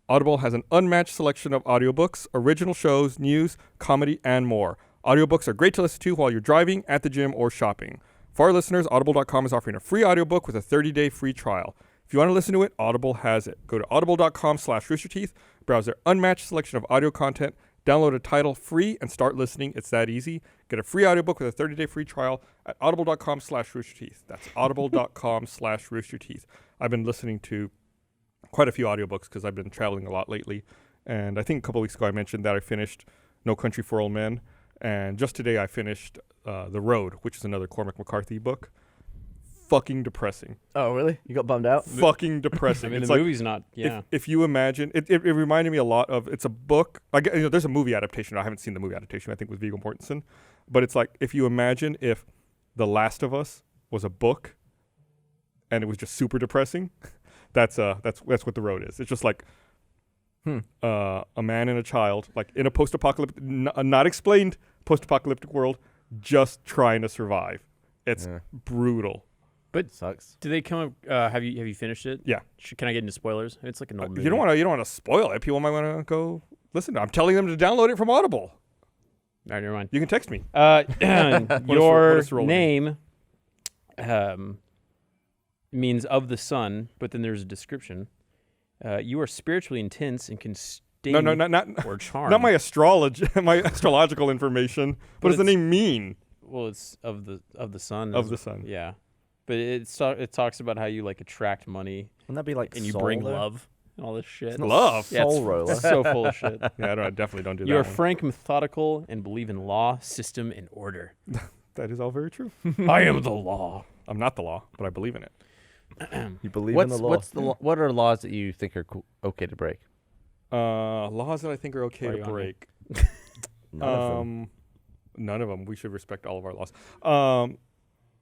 Audible has an unmatched selection of audiobooks, original shows, news, comedy, and more. Audiobooks are great to listen to while you're driving, at the gym, or shopping. For our listeners, Audible.com is offering a free audiobook with a 30-day free trial. If you want to listen to it, Audible has it. Go to audible.com/roosterteeth, browse their unmatched selection of audio content, download a title free, and start listening. It's that easy. Get a free audiobook with a 30-day free trial at audible.com/roosterteeth. That's audible.com/roosterteeth. I've been listening to quite a few audiobooks because I've been traveling a lot lately. And I think a couple weeks ago I mentioned that I finished No Country for Old Men. And just today I finished The Road, which is another Cormac McCarthy book. Fucking depressing. Oh, really? You got bummed out? Fucking depressing. I mean, It's the like, movie's not. Yeah. if you imagine, it reminded me a lot of, it's a book. There's a movie adaptation. I haven't seen the movie adaptation, I think, with Viggo Mortensen. But it's like, if you imagine if The Last of Us was a book and it was just super depressing, that's what The Road is. It's just like a man and a child, like in a post-apocalyptic, not explained post-apocalyptic world, just trying to survive. It's brutal. But Sucks. do they come up? Have you finished it? Yeah. Can I get into spoilers? It's like an old movie. You don't want to spoil it. People might want to go listen to it. I'm telling them to download it from Audible. All right, never mind. You can text me. Your does Sorolla name means of the sun, but then there's a description. You are spiritually intense and can sting No, not or charm. not my my astrological information. What does the name mean? Well, it's of the sun. Of the sun. Yeah, but it talks about how you like attract money Wouldn't that be like and you Soul, bring though? love and all this shit. Love. Yeah, it's Soul Roller. It's so full of shit. Yeah, I definitely don't do You are that. one. frank, methodical, and believe in law, system, and order. That is all very true. I am the law. I'm not the law, but I believe in it. You believe in the law. What are laws that you think are okay to break? Laws that I think are okay Why are to you on break. None of them. None of them. We should respect all of our laws.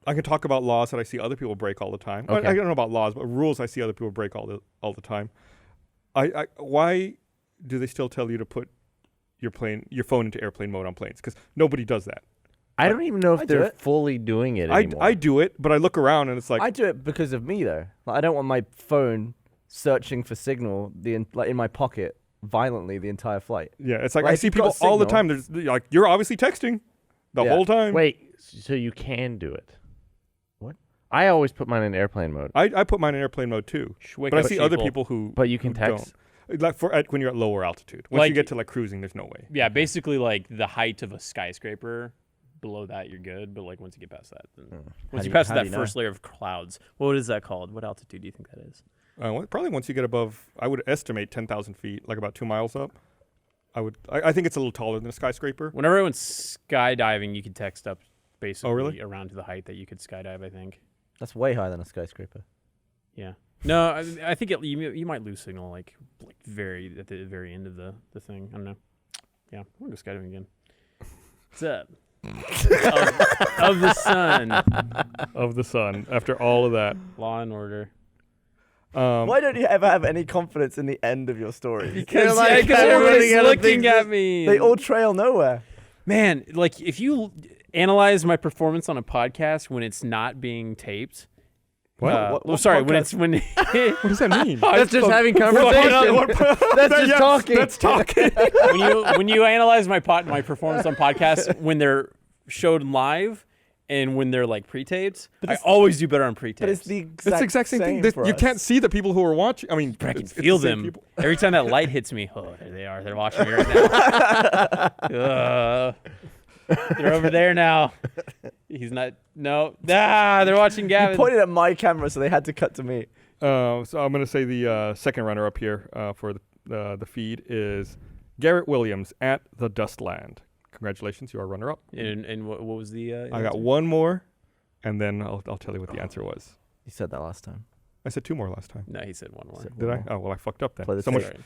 I can talk about laws that I see other people break all the time. Okay. I don't know about laws, but rules I see other people break all the time. Why do they still tell you to put your phone into airplane mode on planes because nobody does that. I don't even know I if do they're it. fully doing it anymore. I do it, but I look around and it's like I do it because of me though. Like, I don't want my phone searching for signal like in my pocket violently the entire flight. yeah, it's like Like, I if see you've got people all the signal- time. There's like you're obviously texting the Yeah. whole time. Wait, so you can do it? What? I always put mine in airplane mode. I put mine in airplane mode too, Wake but I up, see other people who But you can who text. don't. Like when you're at lower altitude. Once you Like- get to like cruising, there's no way. Yeah, basically like the height of a skyscraper. Below that, you're good. But like once you get past that, then once do you you- pass how that do you know? first layer of clouds, what is that called? What altitude do you think that is? Probably once you get above, I would estimate 10,000 feet, like about 2 miles up. I think it's a little taller than a skyscraper. Whenever I went skydiving, you could text up basically really? around to the height that you could skydive. I think. That's way higher than a skyscraper. Yeah. No, I think you might lose signal like very at the very end of the thing. I don't know. Yeah, I'm gonna go skydiving again. What's up? of the sun, Of the sun. After all of that, Law and Order. Why don't you ever have any confidence in the end of your story? Because like, everybody's everybody other looking thinks at me. They all trail nowhere. Man, like if you analyze my performance on a podcast when it's not being taped. What? What sorry, when podcast? it's when what does that mean? That's just having conversation. That's just talking. That's talking. when you analyze my performance on podcasts when they're showed live and when they're like pre-taped, I always do better on pre-tapes. But it's the exact, It's the exact same thing. for You us. can't see the people who are watching. I mean, I can it's feel the same them people. every time that light hits me. Oh, there they are. They're watching me right now. They're over there now. He's not. No. They're watching You Gavin. pointed at my camera, so they had to cut to me. So I'm going to say the second runner up here for the feed is Garrett Williams at the Dustland. Congratulations, you are runner up. And what was the? I got one more, and then I'll tell you what the answer was. You said that last time. I said 2 more last time. No, he said one more. Said Did one I? more. Oh well, I fucked up then. Play the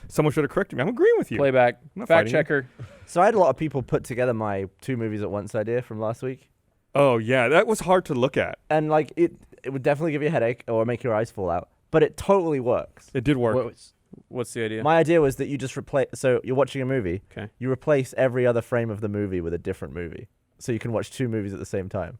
Someone should have corrected me. I'm agreeing with you. Playback. not Fact fighting you. checker. So I had a lot of people put together my 2 movies at once idea from last week, Oh yeah, that was hard to look at. and like it would definitely give you a headache or make your eyes fall out, but it totally works. It did work. What's the idea? My idea was that you just replace. So you're watching a movie. Okay. You replace every other frame of the movie with a different movie, so you can watch 2 movies at the same time.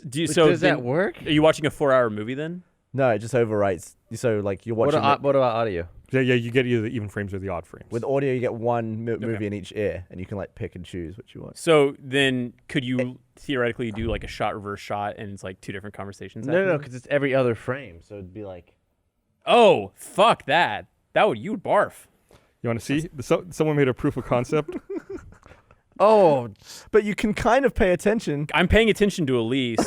Does that work? Are you watching a 4-hour movie then? No, it just overwrites. So like you're What watching about audio? Yeah, you get either the even frames or the odd frames. with audio. You get one movie in each ear, and you can like pick and choose what you want. So then, could you theoretically do like a shot reverse shot, and it's like 2 different conversations? No, happening? because it's every other frame, so it'd be like. Oh, fuck that! You would barf. You want to see? Someone made a proof of concept. Oh, But you can kind of pay attention. I'm paying attention to Elise,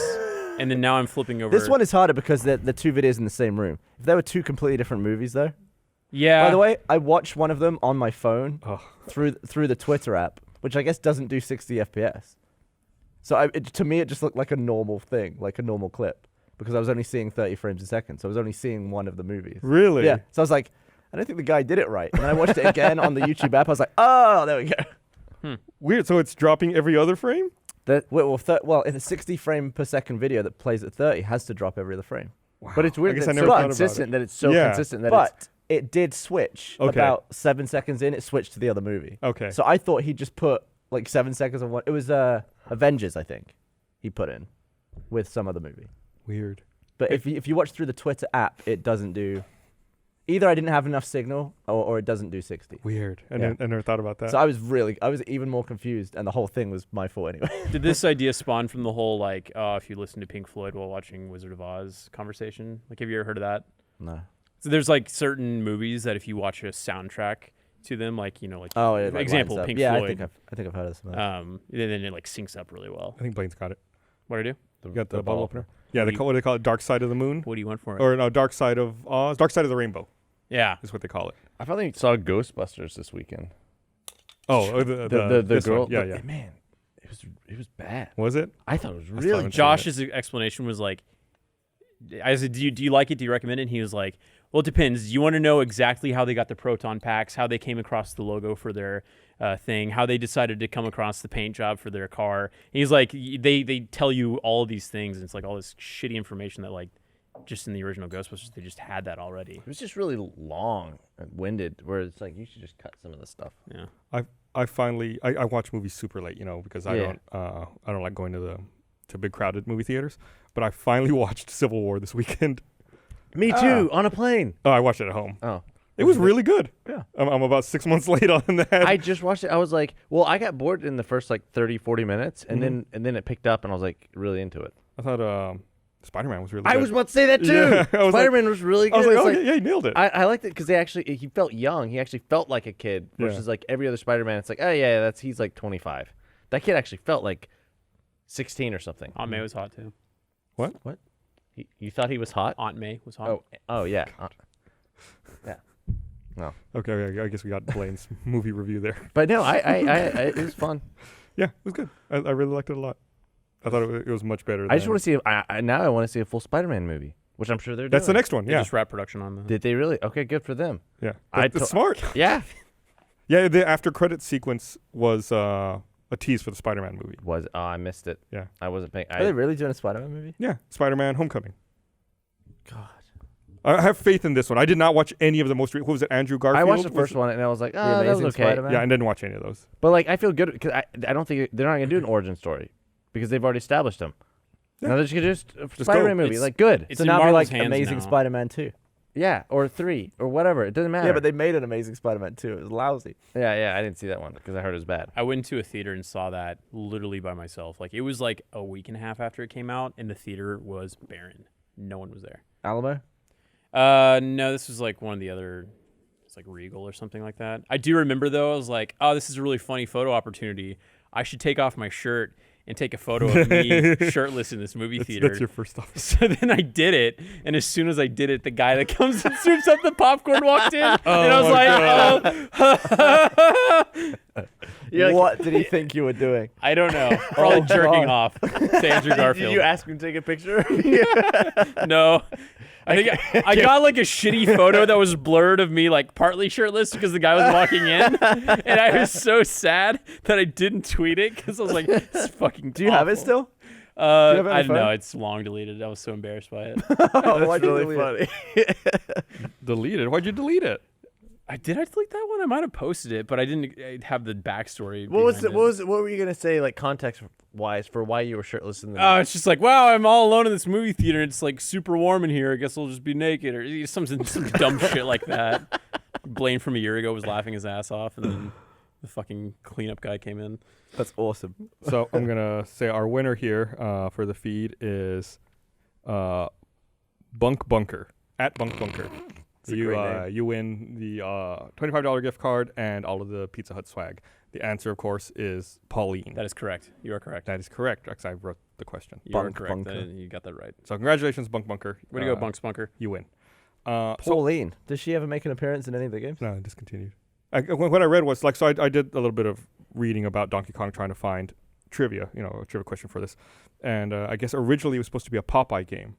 and then now I'm flipping over. This one is harder because they're 2 videos in the same room. If there were 2 completely different movies, though. Yeah. By the way, I watched one of them on my phone Oh. through the Twitter app, which I guess doesn't do 60 FPS. So to me, it just looked like a normal thing, like a normal clip, because I was only seeing 30 frames a second. So I was only seeing one of the movies. Really? Yeah. So I was like, I don't think the guy did it right. And then I watched it again on the YouTube app. I was like, oh, there we go. Weird. So it's dropping every other frame? Well, if a 60 frame per second video that plays at 30 has to drop every other frame. Wow. but it's weird I guess that I it's never so thought about consistent it. that it's so Yeah. consistent that it's. But it did switch Okay. about 7 seconds in. It switched to the other movie. Okay. So I thought he just put like 7 seconds of one. It was Avengers, I think, he put in with some other movie. Weird. But if you watch through the Twitter app, it doesn't do. Either I didn't have enough signal, or it doesn't do 60. Weird. I Yeah. never thought about that. So I was even more confused, and the whole thing was my fault anyway. Did this idea spawn from the whole like, if you listen to Pink Floyd while watching Wizard of Oz conversation? Like, have you ever heard of that? No. So there's like certain movies that if you watch a soundtrack to them, like like Oh, yeah. Like example lines up. Pink yeah, Floyd, I think I've heard of some. then it like syncs up really well. I think Blaine's got it. What do I do? You got the the bottle ball. opener? Yeah, What do you- what do they call it? Dark Side of the Moon? What do you want for it? Or no, Dark Side of Oz? Dark Side of the Rainbow Yeah. is what they call it. I finally saw Ghostbusters this weekend. Oh, The this one. girl. Yeah, the- yeah. Man, it was bad. Was it? I thought it was still really. haven't seen Josh's explanation was like, I said, do you like it? Do you recommend it? And he was like, well, it depends. Do you want to know exactly how they got the proton packs, how they came across the logo for their thing, how they decided to come across the paint job for their car? And he's like, they tell you all of these things, and it's like all this shitty information that like just in the original Ghostbusters they just had that already. It was just really long and winded. Where it's like you should just cut some of the stuff. Yeah. finally I watch movies super late, because I don't like going to big crowded movie theaters. But I finally watched Civil War this weekend. Me too, on a plane. Oh, I watched it at home. Oh. It was really good. Yeah. I'm about 6 months late on that. I just watched it. I was like, well, I got bored in the first like 30, 40 minutes, and then it picked up, and I was like really into it. I thought Spider-Man was really good. I was about to say that too. Yeah, I was Spider-Man was really good. I was like, It's oh, yeah, he nailed it. I liked it because he felt young. He actually felt like a kid versus like every other Spider-Man. It's like, oh yeah, he's like 25. That kid actually felt like 16 or something. Aunt May was hot too. What? You thought he was hot? Aunt May was hot. Oh yeah. Yeah. No. Okay, I guess we got Blaine's movie review there. But no, it was fun. Yeah, it was good. I really liked it a lot. I thought it was much better. I just want to see. Now I want to see a full Spider-Man movie, which I'm sure they're doing. That's the next one. They Yeah. just wrapped production on that. Did they really? Okay, good for them. Yeah. I It's smart. Yeah. Yeah, the after credit sequence was a tease for the Spider-Man movie. I missed it. Yeah. I wasn't paying. Are they really doing a Spider-Man movie? Yeah, Spider-Man Homecoming. God. I have faith in this one. I did not watch any of the most. What was it? Andrew Garfield. I watched the Was first it? one and I was like, The that was Amazing okay. Spider-Man? Yeah, I didn't watch any of those. But like, I feel good because I don't think they're not gonna do an origin story because they've already established them. Yeah. Now they're just a Just Spider-Man go. movie, It's- like good. It's So in now be Marvel's like hands Amazing now. Spider-Man 2. Yeah, or 3 or whatever. It doesn't matter. Yeah, but they made an Amazing Spider-Man 2. It was lousy. yeah, I didn't see that one because I heard it was bad. I went to a theater and saw that literally by myself. Like it was like a week and a half after it came out, and the theater was barren. No one was there. Alamo? No, this was like one of the other. It's like Regal or something like that. I do remember though. I was like, oh, this is a really funny photo opportunity. I should take off my shirt and take a photo of me shirtless in this movie theater. That's your first thought. So then I did it, and as soon as I did it, the guy that comes and swoops up the popcorn walked in, and I was like, What did he think you were doing? I don't know, probably jerking God. off to Andrew Garfield. Did you ask him to take a picture? No. I think I got like a shitty photo that was blurred of me like partly shirtless because the guy was walking in, and I was so sad that I didn't tweet it because I was like, "This is fucking." Do you have it awful." still? you have it on I your don't know. phone? It's long deleted. I was so embarrassed by it. That's really funny. Delete it. Why'd you delete it? Did I delete that one? I might have posted it, but I didn't have the backstory. What behind it. What were you gonna say, like context wise, for why you were shirtless in the? Oh, it's just like, wow, I'm all alone in this movie theater. And it's like super warm in here. I guess I'll just be naked or some dumb shit like that. Blaine from a year ago was laughing his ass off, and then the fucking cleanup guy came in. That's awesome. So I'm gonna say our winner here for the feed is Bunk Bunker at Bunk Bunker. a great name. You win the $25 gift card and all of the Pizza Hut swag. The answer, of course, is Pauline. That is correct. You are correct. That is correct, because I wrote the question. You are Bunk correct. Bunker. You got that right. So congratulations, Bunk Bunker. Way to go, Bunks Bunker. You win. So, Pauline. Does she ever make an appearance in any of the games? no, discontinued. What I read was like, so I did a little bit of reading about Donkey Kong, trying to find trivia, a trivia question for this, and I guess originally it was supposed to be a Popeye game.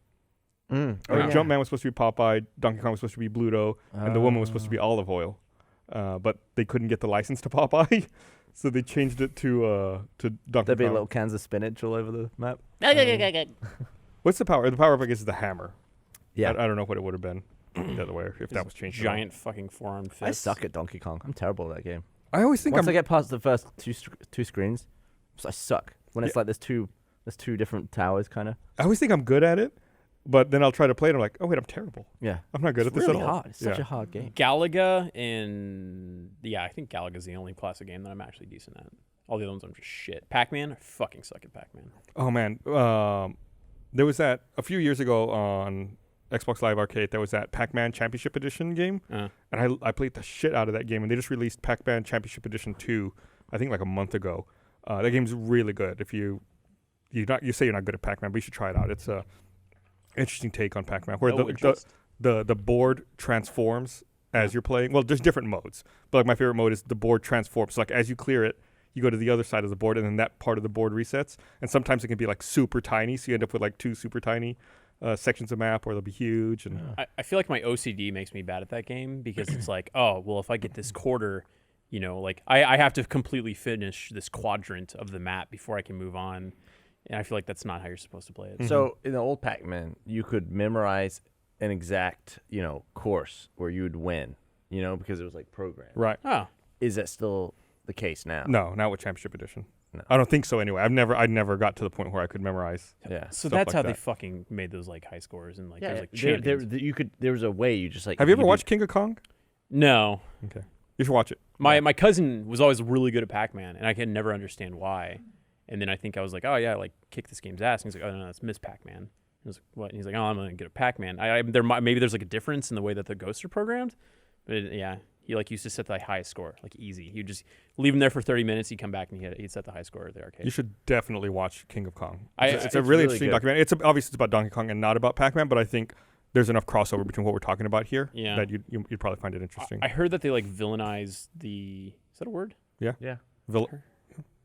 Like Jumpman was supposed to be Popeye, Donkey Kong was supposed to be Bluto, and the woman was supposed to be Olive Oil, but they couldn't get the license to Popeye, so they changed it to Donkey There'd be Kong. little cans of spinach all over the map. What's the power? The power up, I guess, is the hammer. Yeah. I don't know what it would have been the other way if that was changed. at all. Giant fucking forearmed fist. I suck at Donkey Kong. I'm terrible at that game. I always think Once I'm. I get past the first two screens, I suck. When it's Yeah. like there's two different towers, kind of. I always think I'm good at it, but then I'll try to play it. And I'm like, oh wait, I'm terrible. Yeah. I'm not good It's at this really at all. hard. It's such Yeah. a hard game. Galaga and I think Galaga's the only classic game that I'm actually decent at. All the other ones I'm just shit. Pac-Man, I fucking suck at Pac-Man. Oh man, there was that a few years ago on Xbox Live Arcade. There was that Pac-Man Championship Edition game, and I played the shit out of that game. And they just released Pac-Man Championship Edition 2, I think like a month ago. That game's really good. If you say you're not good at Pac-Man, but you should try it out. It's a interesting take on Pac-Man where No interest. the board transforms as you're playing. Well, there's different modes, but like my favorite mode is the board transforms. So like as you clear it, you go to the other side of the board, and then that part of the board resets. And sometimes it can be like super tiny, so you end up with like two super tiny sections of map, or they'll be huge. And I feel like my OCD makes me bad at that game because it's like, oh, well, if I get this quarter, like I have to completely finish this quadrant of the map before I can move on. And I feel like that's not how you're supposed to play it. So in the old Pac-Man, you could memorize an exact, course where you would win, because it was like programmed. right. Oh, Is that still the case now. No, not with Championship Edition. No. I don't think so. Anyway, I never got to the point where I could memorize. Yeah. So Stuff that's like how that. they fucking made those like high scores and like Yeah. there's like There, champions. there was a way you just like. Have you ever could watched King of Kong? No. Okay, you should watch it. My cousin was always really good at Pac-Man, and I could never understand why. And then I think I was like, oh yeah, like kick this game's ass. And he's like, oh no, that's Miss Pac-Man. I was like, what? And he's like, oh, I'm gonna get a Pac-Man. Maybe there's like a difference in the way that the ghosts are programmed, but he like used to set the highest score, like easy. He'd just leave him there for 30 minutes. He'd come back and he'd set the high score at the arcade. You should definitely watch King of Kong. It's it's a really really interesting good. documentary. Obviously it's about Donkey Kong and not about Pac-Man, but I think there's enough crossover between what we're talking about here that you'd probably find it interesting. I heard that they like villainize the. Is that a word? Yeah.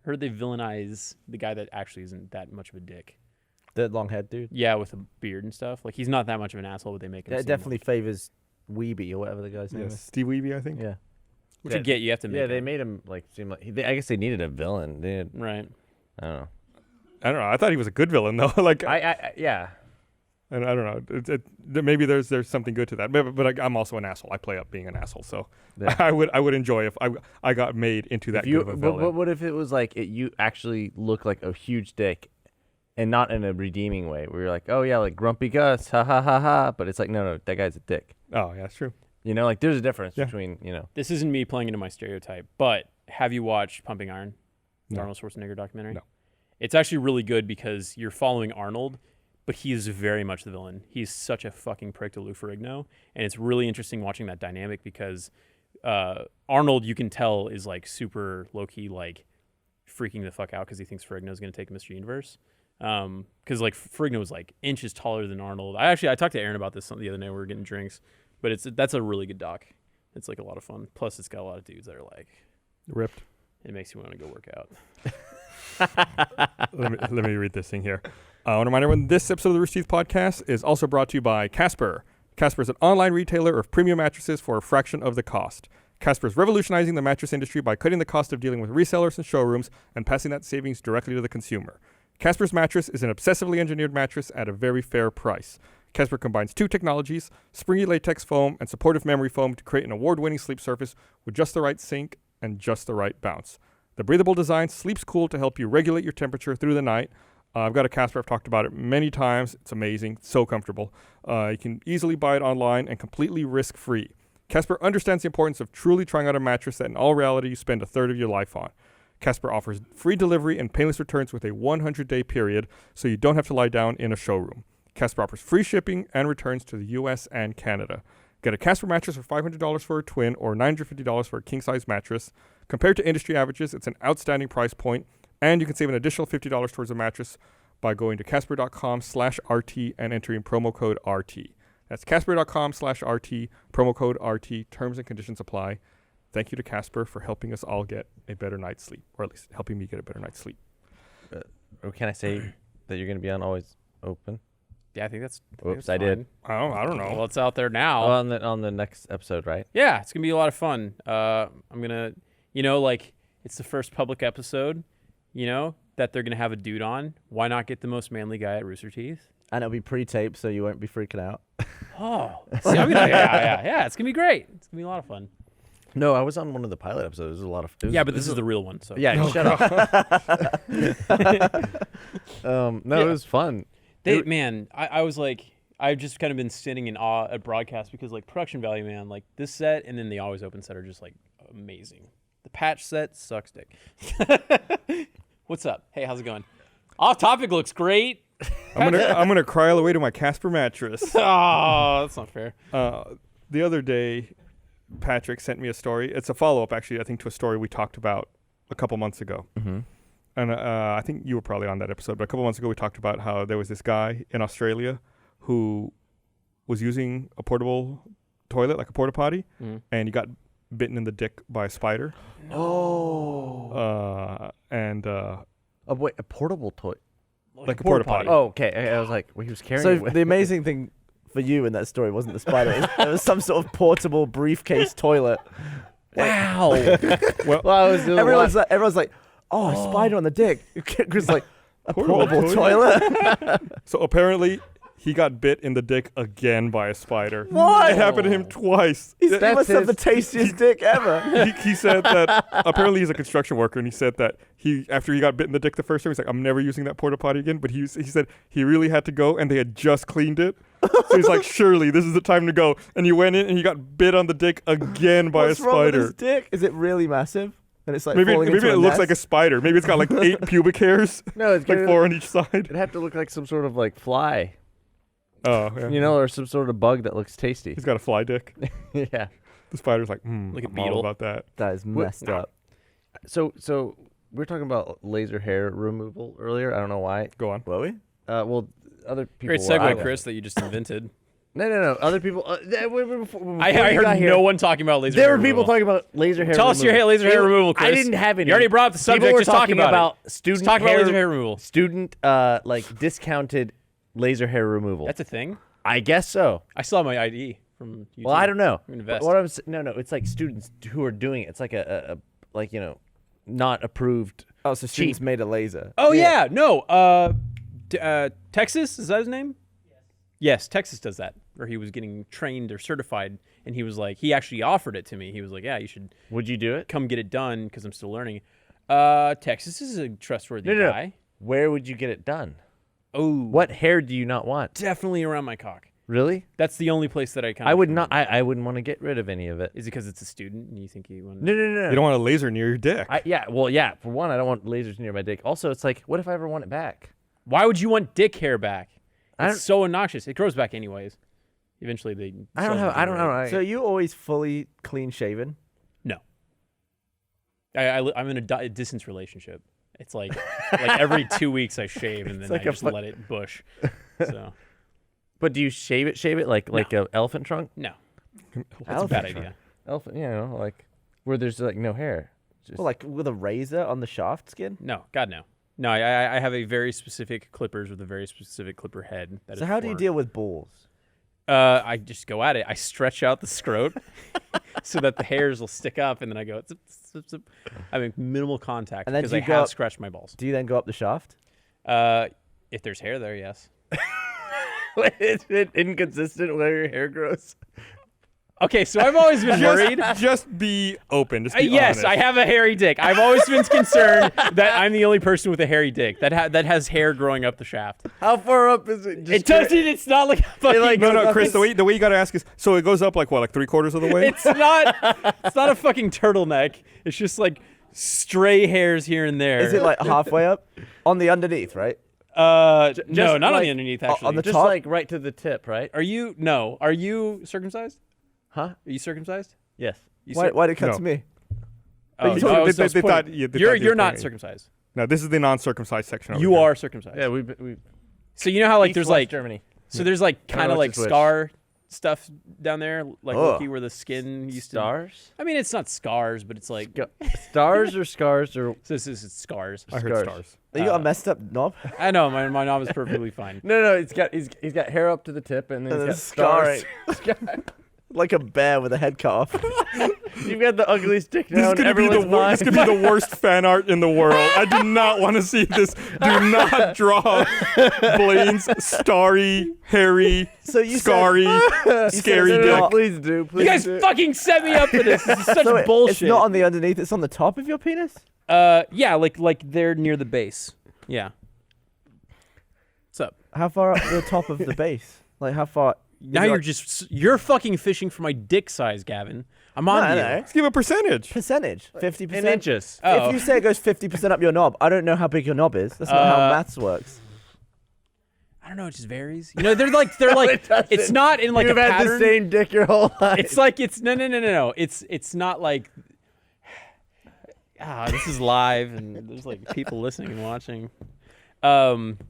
Heard they villainize the guy that actually isn't that much of a dick. The long head dude. Yeah, with a beard and stuff. Like he's not that much of an asshole, but they make him. It seem definitely favors Weeby or whatever the guy's name Yes, is. Steve Weeby, I think. Yeah. Which I get, you have to make. Yeah, they him. made him like seem like. I guess they needed a villain. They had, Right. I don't know. I don't know. I thought he was a good villain though. Like Yeah. and I don't know. Maybe there's something good to that. But I'm also an asshole. I play up being an asshole, so Yeah. I would enjoy if I got made into that If you, good of a villain. what if it was like you actually look like a huge dick, and not in a redeeming way, where you're like, oh yeah, like Grumpy Gus, ha ha ha ha, but it's like no, that guy's a dick. Oh yeah, that's true. You know, like there's a difference Yeah. between This isn't me playing into my stereotype, but have you watched Pumping Iron? The No. Arnold Schwarzenegger documentary? No. It's actually really good because you're following Arnold, but he is very much the villain. He's such a fucking prick to Lou Ferrigno, and it's really interesting watching that dynamic because Arnold, you can tell, is like super low-key, like freaking the fuck out because he thinks Ferrigno's going to take Mr. Universe. Because like Ferrigno was like inches taller than Arnold. I talked to Aaron about this the other night. We were getting drinks, but that's a really good doc. It's like a lot of fun. Plus, it's got a lot of dudes that are like Ripped. it makes you want to go work out. let me read this thing here. I want to remind everyone this episode of the Rooster Teeth podcast is also brought to you by Casper. Casper is an online retailer of premium mattresses for a fraction of the cost. Casper is revolutionizing the mattress industry by cutting the cost of dealing with resellers and showrooms and passing that savings directly to the consumer. Casper's mattress is an obsessively engineered mattress at a very fair price. Casper combines two technologies, springy latex foam and supportive memory foam, to create an award-winning sleep surface with just the right sink and just the right bounce. The breathable design sleeps cool to help you regulate your temperature through the night. I've got a Casper. I've talked about it many times. It's amazing. It's so comfortable. You can easily buy it online and completely risk-free. Casper understands the importance of truly trying out a mattress that in all reality you spend a third of your life on. Casper offers free delivery and painless returns with a 100-day period, so you don't have to lie down in a showroom. Casper offers free shipping and returns to the U.S. and Canada. Get a Casper mattress for $500 for a twin or $950 for a king-size mattress. Compared to industry averages, it's an outstanding price point, and you can save an additional $50 towards a mattress by going to casper.com/RT and entering promo code RT. That's casper.com/RT, promo code RT. Terms and conditions apply. Thank you to Casper for helping us all get a better night's sleep, or at least helping me get a better night's sleep. Or can I say that you're going to be on Always Open? Yeah, I think that's. Whoops, I did. I don't know. Well, it's out there now. On the next episode, right? Yeah, it's gonna be a lot of fun. I'm gonna, like it's the first public episode, that they're gonna have a dude on. Why not get the most manly guy at Rooster Teeth? And it'll be pre-taped, so you won't be freaking out. Oh, see, yeah, it's gonna be great. It's gonna be a lot of fun. No, I was on one of the pilot episodes. It was a lot of. Yeah, but this is the real one. So Yeah, shut up. No, it was fun. I was like, I've just kind of been sitting in awe at broadcast because like production value, man, like this set and then the Always Open set are just like amazing. The patch set sucks dick. What's up? Hey, how's it going? Off Topic looks great. I'm gonna cry all the way to my Casper mattress. Oh, that's not fair. The other day, Patrick sent me a story. It's a follow-up, actually, I think, to a story we talked about a couple months ago. Mm-hmm. And I think you were probably on that episode, but a couple months ago we talked about how there was this guy in Australia who was using a portable toilet, like a porta potty, and he got bitten in the dick by a spider. No. Wait, a portable toy. Like a porta potty. Oh, okay. I was like, well, he was carrying. So it with the amazing thing for you in that story wasn't the spider. It was some sort of portable briefcase toilet. Wow. well, I was doing Everyone's like, oh, a spider on the dick. Chris like, a portable toilet? So apparently he got bit in the dick again by a spider. What? It happened to him twice. He That's must have the his- tastiest dick ever. He said that apparently he's a construction worker, and he said that after he got bit in the dick the first time, he's like, I'm never using that porta potty again. But he said he really had to go, and they had just cleaned it. So he's like, surely this is the time to go. And he went in, and he got bit on the dick again by What's a wrong with spider. his dick? Is it really massive? And it's like Maybe falling it into a looks like a nest? spider. Maybe it's got like 8 pubic hairs, No, it's like gonna, 4 on each side. it'd have to look like some sort of like fly, Oh, yeah. you know, or some sort of bug that looks tasty. He's got a fly dick. Yeah. The spider's like, Like a I'm all beetle. about that. That is messed up. So we were talking about laser hair removal earlier. I don't know why. Go on. Were we? Well, other people. Great were. I segue, Chris, that you just invented. No. Other people. I heard no one talking about laser There hair were people removal. talking about laser hair. Tell us your laser hair removal, Chris. I didn't have any. You already brought up the subject. People were Just talk talking about it. student Just talk about hair, laser hair removal. Student, like discounted laser hair removal. That's a thing. I guess so. I still have my ID from YouTube. Well, I don't know. I'm invest. What I was no, it's like students who are doing it. It's like a like not approved. Oh, so students made a laser. Oh yeah, no. Texas, is that his name? Yes, Texas does that. Or he was getting trained or certified, and he was like, he actually offered it to me. He was like, yeah, you should Would you do it? come get it done because I'm still learning. Texas is a trustworthy No. guy. Where would you get it done? Oh, What hair do you not want? definitely around my cock. Really? That's the only place that I kind of. I would not. I wouldn't want to get rid of any of it. Is it because it's a student and you think you want? No. You don't want a laser near your dick. Yeah. Well, yeah. For one, I don't want lasers near my dick. Also, it's like, what if I ever want it back? Why would you want dick hair back? I It's so obnoxious. It grows back anyways. Eventually, they. I don't know. So you always fully clean shaven? No. I'm in a distance relationship. It's like every 2 weeks I shave and then like I a just let it bush. So But do you shave it like a elephant trunk? no, that's a bad idea. Elephant, like where there's like no hair. Just, Well, like with a razor on the shaft skin? No, God no. No, I have a very specific clippers with a very specific clipper head. That So is how do you for- deal with balls? I just go at it. I stretch out the scrot so that the hairs will stick up, and then I go. Zip, zip, zip. I make minimal contact And then because do I you go have up- scratched my balls. Do you then go up the shaft? If there's hair there, yes. is it inconsistent where your hair grows? Okay, so I've always been worried. Just be open. Just be Yes, honest. I have a hairy dick. I've always been concerned that I'm the only person with a hairy dick that has hair growing up the shaft. How far up is it? It doesn't. It's not like a fucking. No, Chris. The way you gotta ask is, so it goes up like what, like 3/4 of the way? It's not. It's not a fucking turtleneck. It's just like stray hairs here and there. Is it like halfway up? On the underneath, right? No, just not on like- the underneath. Actually, on the Just top? like right to the tip, right? Are you? No. Are you circumcised? Huh? Are you circumcised? Yes. You Why did it cut No. to me? Oh, So no, I was they pointing- thought you you're were not pointing. circumcised. No, this is the non-circumcised section. Over You here. are circumcised. Yeah, we So you know how like East, there's West like Germany. so there's like don't kind know of which like is which. scar stuff down there, like Ugh. Loki, where the skin used to. Stars? I mean, it's not scars, but it's like Stars or scars or so this is scars. I heard stars. You got a messed up knob? I know my knob is perfectly fine. no. He's got hair up to the tip and then And he's then got scarring. stars. Like a bear with a head cut off. You've got the ugliest dick This now is in gonna be everyone's mind. this could be the worst fan art in the world. I do not want to see this. Do not draw Blaine's starry, hairy, So you scarry, scary it's dick. not- Please do. Please You guys do. fucking set me up for this. This is such So bullshit. it's not on the underneath, it's on the top of your penis? Yeah, like they're near the base. Yeah. What's up? How far up the top of the base? Like how far? Now you're fucking fishing for my dick size, Gavin. I'm No, on I you. know. Let's give a percentage. Percentage? 50%? In inches. Oh. If you say it goes 50% up your knob, I don't know how big your knob is. That's not how maths works. I don't know. It just varies. You know, they're like it doesn't. it's not in like You've a had pattern. the same dick your whole life. It's like it's no. It's not like. This is live and there's like people listening and watching.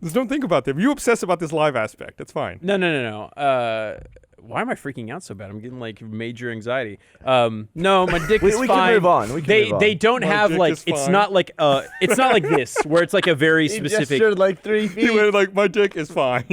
Just don't think about them. You obsess about this live aspect. That's fine. No. Why am I freaking out so bad? I'm getting like major anxiety. No, my dick is We fine. can move on. We can They move on. they don't My have dick like is it's fine. not like this where it's like a very He specific. gestured like 3 He feet. went like, my dick is fine.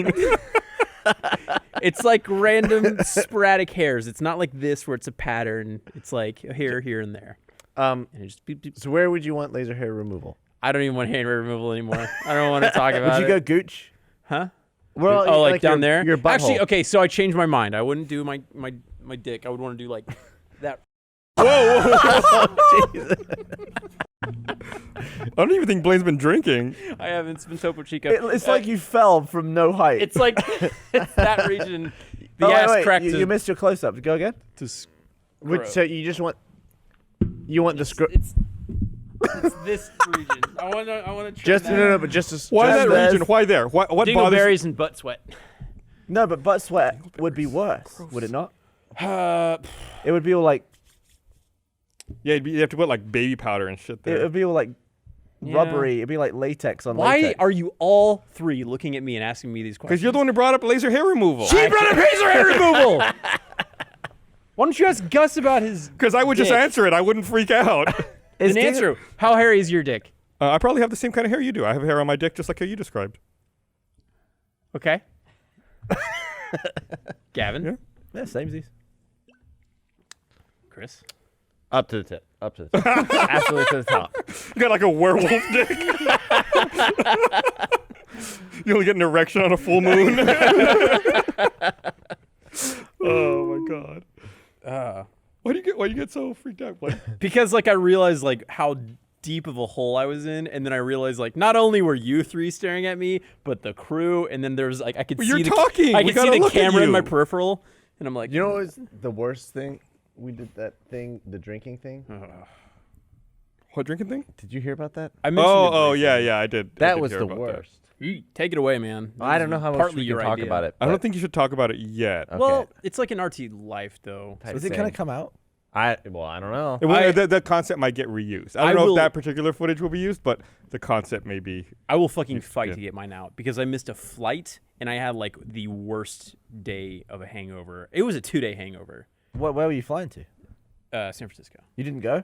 It's like random sporadic hairs. It's not like this where it's a pattern. It's like here, and there. And it just beep, beep. So where would you want laser hair removal? I don't even want hair removal anymore. I don't want to talk about Would you it. go gooch? Huh? Well, Oh, like down your, there? Your butthole. Actually, okay, so I changed my mind. I wouldn't do my dick. I would want to do like that. I don't even think Blaine's been drinking. I haven't. It's been Topo Chico. It's like you fell from no height. It's like it's that region. The Oh, ass wait, crack you missed your close-up. Go again. So you just want the script. It's this region. I want to. Just no, but just as Why Just that this. region? Why there? What bothers you? Dingleberries and butt sweat. No, but butt sweat would be worse, would it not? Uh, It would be all like Yeah, you have to put like baby powder and shit it there. would be all like Yeah. rubbery. It'd be like latex on why latex. are you all three looking at me and asking me these questions? Because you're the one who brought up laser hair removal. She brought up laser hair removal. Why don't you ask Gus about his? Because I would just dick? answer it. I wouldn't freak out. Is An answer. How hairy is your dick? I probably have the same kind of hair you do. I have hair on my dick just like how you described. Okay. Gavin. Yeah. Yeah, samesies. Chris. up to the tip, absolutely to the top. You got like a werewolf dick. You only get an erection on a full moon. Oh my god. Why do you get so freaked out? Like, Because like I realized like how deep of a hole I was in, and then I realized like not only were you three staring at me, but the crew, and then there's like I could But see you're the talking. I We could see gotta the look at camera in my you. peripheral, and I'm like, You know what was the worst thing? We did that thing, the drinking thing. what drinking thing? Did you hear about that? I mentioned it Oh, briefly. yeah, I did. I That did was hear the about that. worst. You take it away, man. I don't know how much partly we your can talk idea. about it. I don't but think you should talk about it yet. Okay. Well, it's like an RT life though. type Is it gonna thing. come out? I don't know. The concept might get reused. I I don't know will- if that particular footage will be used, but the concept may be. I will fucking fight yeah. to get mine out because I missed a flight and I had like the worst day of a hangover. It was a 2-day hangover. Where were you flying to? San Francisco. You didn't go?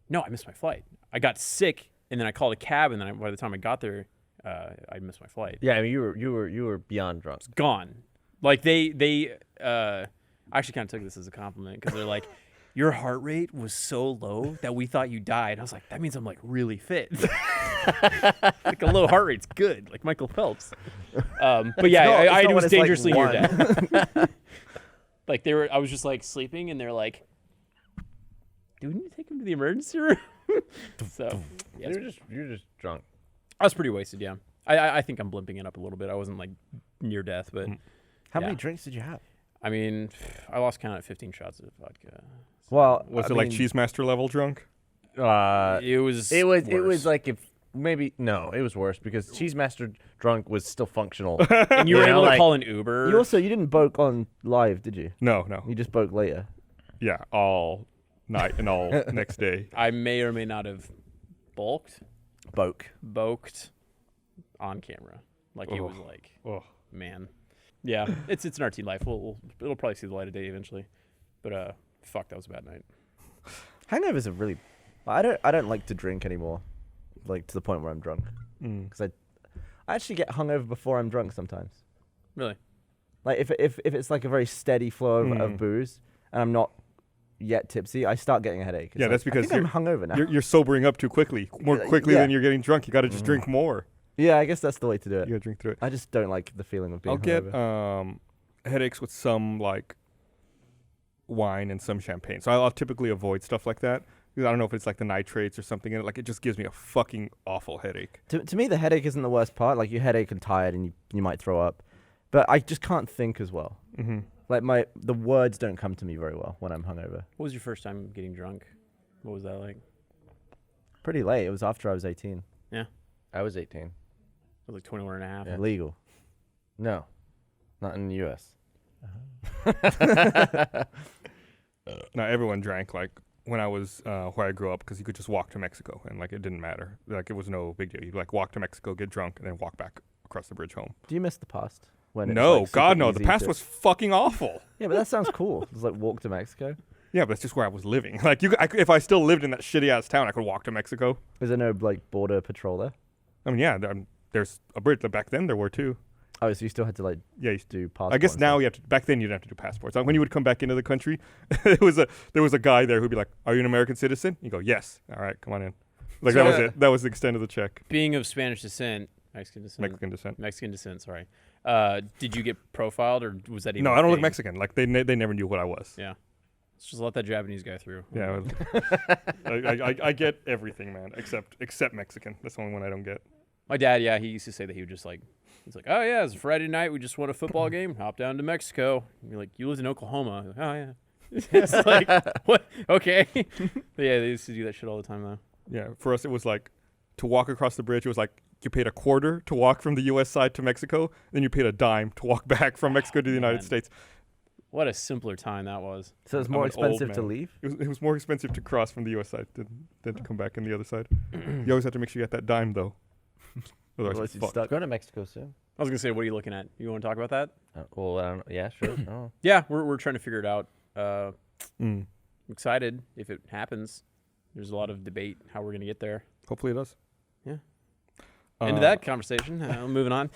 No, I missed my flight. I got sick and then I called a cab and then by the time I got there, I missed my flight. Yeah, I mean you were beyond drunk. Gone. Like they I actually kind of took this as a compliment because they're like, your heart rate was so low that we thought you died. I was like, that means I'm like really fit. Like a low heart rate's good, like Michael Phelps. But yeah, not- it's I not when was it's, like, dangerously near 1. death. Like I was just like sleeping, and they're like, "Do we need to take him to the emergency room?" So yeah, You're just drunk. I was pretty wasted. Yeah, I think I'm blimping it up a little bit. I wasn't like near death, but How Yeah. many drinks did you have? I mean, I lost count at 15 shots of vodka. Well, Was I it like mean, Cheese Master level drunk? It was. It was worse. like if maybe no, it was worse because Cheese Master drunk was still functional. And you were You know, able to like- call an Uber. You didn't boke on live, did you? No. You just boke later. Yeah, all night and all next day. I may or may not have bulked, boked on camera. Like it was like, Oh. man. Yeah, it's an RT life. It'll probably see the light of day eventually. But fuck, that was a bad night. Hangovers are really. I don't like to drink anymore, like to the point where I'm drunk. Because I actually get hungover before I'm drunk sometimes. Really? Like if it's like a very steady flow of booze and I'm not yet tipsy, I start getting a headache. It's Yeah, like, that's because I think I'm hungover now. You're sobering up too quickly, more quickly Yeah. than you're getting drunk. You got to just drink more. Yeah, I guess that's the way to do it. You got to drink through it. I just don't like the feeling of being I'll get hungover. headaches with some like wine and some champagne. So I'll typically avoid stuff like that. I don't know if it's like the nitrates or something in it. Like it just gives me a fucking awful headache. To me, the headache isn't the worst part. Like you're headache and tired, and you might throw up, but I just can't think as well. Mm-hmm. Like the words don't come to me very well when I'm hungover. What was your first time getting drunk? What was that like? Pretty late. It was after I was 18. Yeah. I was 18. It was like 21 and a half. Yeah. Legal. No, not in the U.S. Now everyone drank like when I was where I grew up because you could just walk to Mexico and like it didn't matter. Like it was no big deal. You'd like walk to Mexico, get drunk, and then walk back across the bridge home. Do you miss the past? When it's, No, like, super God no. The easy past to- was fucking awful. Yeah, but that sounds cool. It's like walk to Mexico. Yeah, but that's just where I was living. Like if I still lived in that shitty ass town, I could walk to Mexico. Is there no like border patrol there? I mean, yeah, there's a bridge. Back then there were too. Oh, so you still had to like Yeah, do passport. I guess and now stuff. you have to. Back then you didn't have to do passports. Like when you would come back into the country, there was a guy there who'd be like, "Are you an American citizen?" You go, "Yes." All right, come on in. Like that was it. That was the extent of the check. Being of Spanish descent, Mexican descent. Mexican descent. Sorry. Did you get profiled, or was that even? No, a I don't look thing? Mexican. Like they never knew what I was. Yeah. Let's just let that Japanese guy through. Yeah, I get everything, man, except Mexican. That's the only one I don't get. My dad, he used to say that he would just like, he's like, oh yeah, it's a Friday night. We just won a football game. Hop down to Mexico. And you're like, you lived in Oklahoma. Like, oh yeah. It's like, what? Okay. But yeah, they used to do that shit all the time though. Yeah, for us it was like to walk across the bridge. It was like you paid a quarter to walk from the U.S. side to Mexico, then you paid a dime to walk back from Mexico to the United Man. States. What a simpler time that was. So it's I'm more an old expensive to man. leave. It was more expensive to cross from the U.S. side than to come back in the other side. You always have to make sure you get that dime though. Otherwise, Otherwise it's you'd fucked. stuck. Go to Mexico soon. I was gonna say, what are you looking at? You want to talk about that? Well, I don't know. Yeah, sure. Oh. Yeah, we're trying to figure it out. Mm. I'm excited if it happens. There's a lot of debate how we're gonna get there. Hopefully it does. Yeah. Into that conversation. Moving on.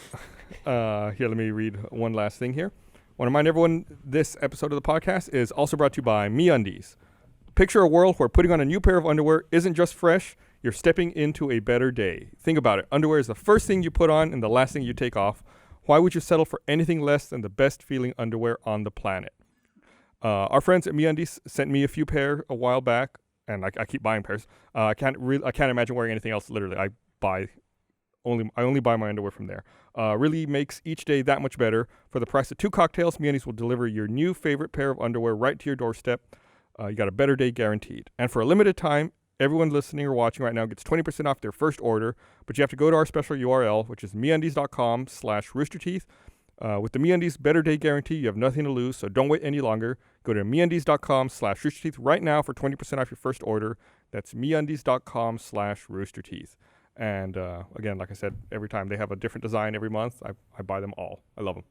Here, let me read one last thing here. I want to remind everyone this episode of the podcast is also brought to you by MeUndies. Picture a world where putting on a new pair of underwear isn't just fresh, you're stepping into a better day. Think about it. Underwear is the first thing you put on and the last thing you take off. Why would you settle for anything less than the best feeling underwear on the planet? Our friends at MeUndies sent me a few pair a while back, and I keep buying pairs. I can't imagine wearing anything else. Literally, I only buy my underwear from there. Really makes each day that much better. For the price of 2 cocktails, MeUndies will deliver your new favorite pair of underwear right to your doorstep. You got a better day guaranteed. And for a limited time, everyone listening or watching right now gets 20% off their first order. But you have to go to our special URL, which is MeUndies.com/roosterteeth. With the MeUndies Better Day Guarantee, you have nothing to lose, so don't wait any longer. Go to MeUndies.com/roosterteeth right now for 20% off your first order. That's MeUndies.com/roosterteeth. And again, like I said, every time they have a different design every month, I buy them all. I love them.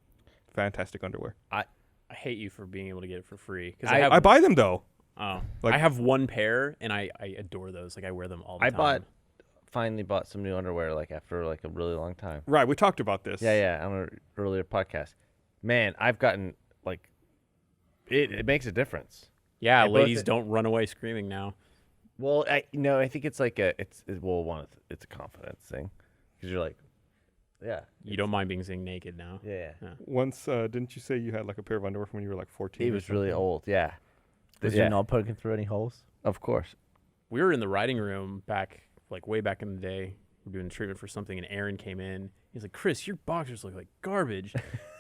Fantastic underwear. I hate you for being able to get it for free. I buy them though. Oh, Like- I have one pair and I adore those. Like I wear them all the time. Finally bought some new underwear like after like a really long time. Right, we talked about this. Yeah, on an earlier podcast. Man, I've gotten like it makes a difference. Yeah, both ladies it- don't run away screaming now. Well, I think it's like it's a confidence thing because you're like, yeah, You don't mind being seen naked now. yeah. Once, didn't you say you had like a pair of underwear from when you were like 14? He or was really something? old. Yeah, Was yeah, you not poking through any holes? of course. We were in the writing room way back in the day. We were doing treatment for something, and Aaron came in. He's like, "Chris, your boxers look like garbage."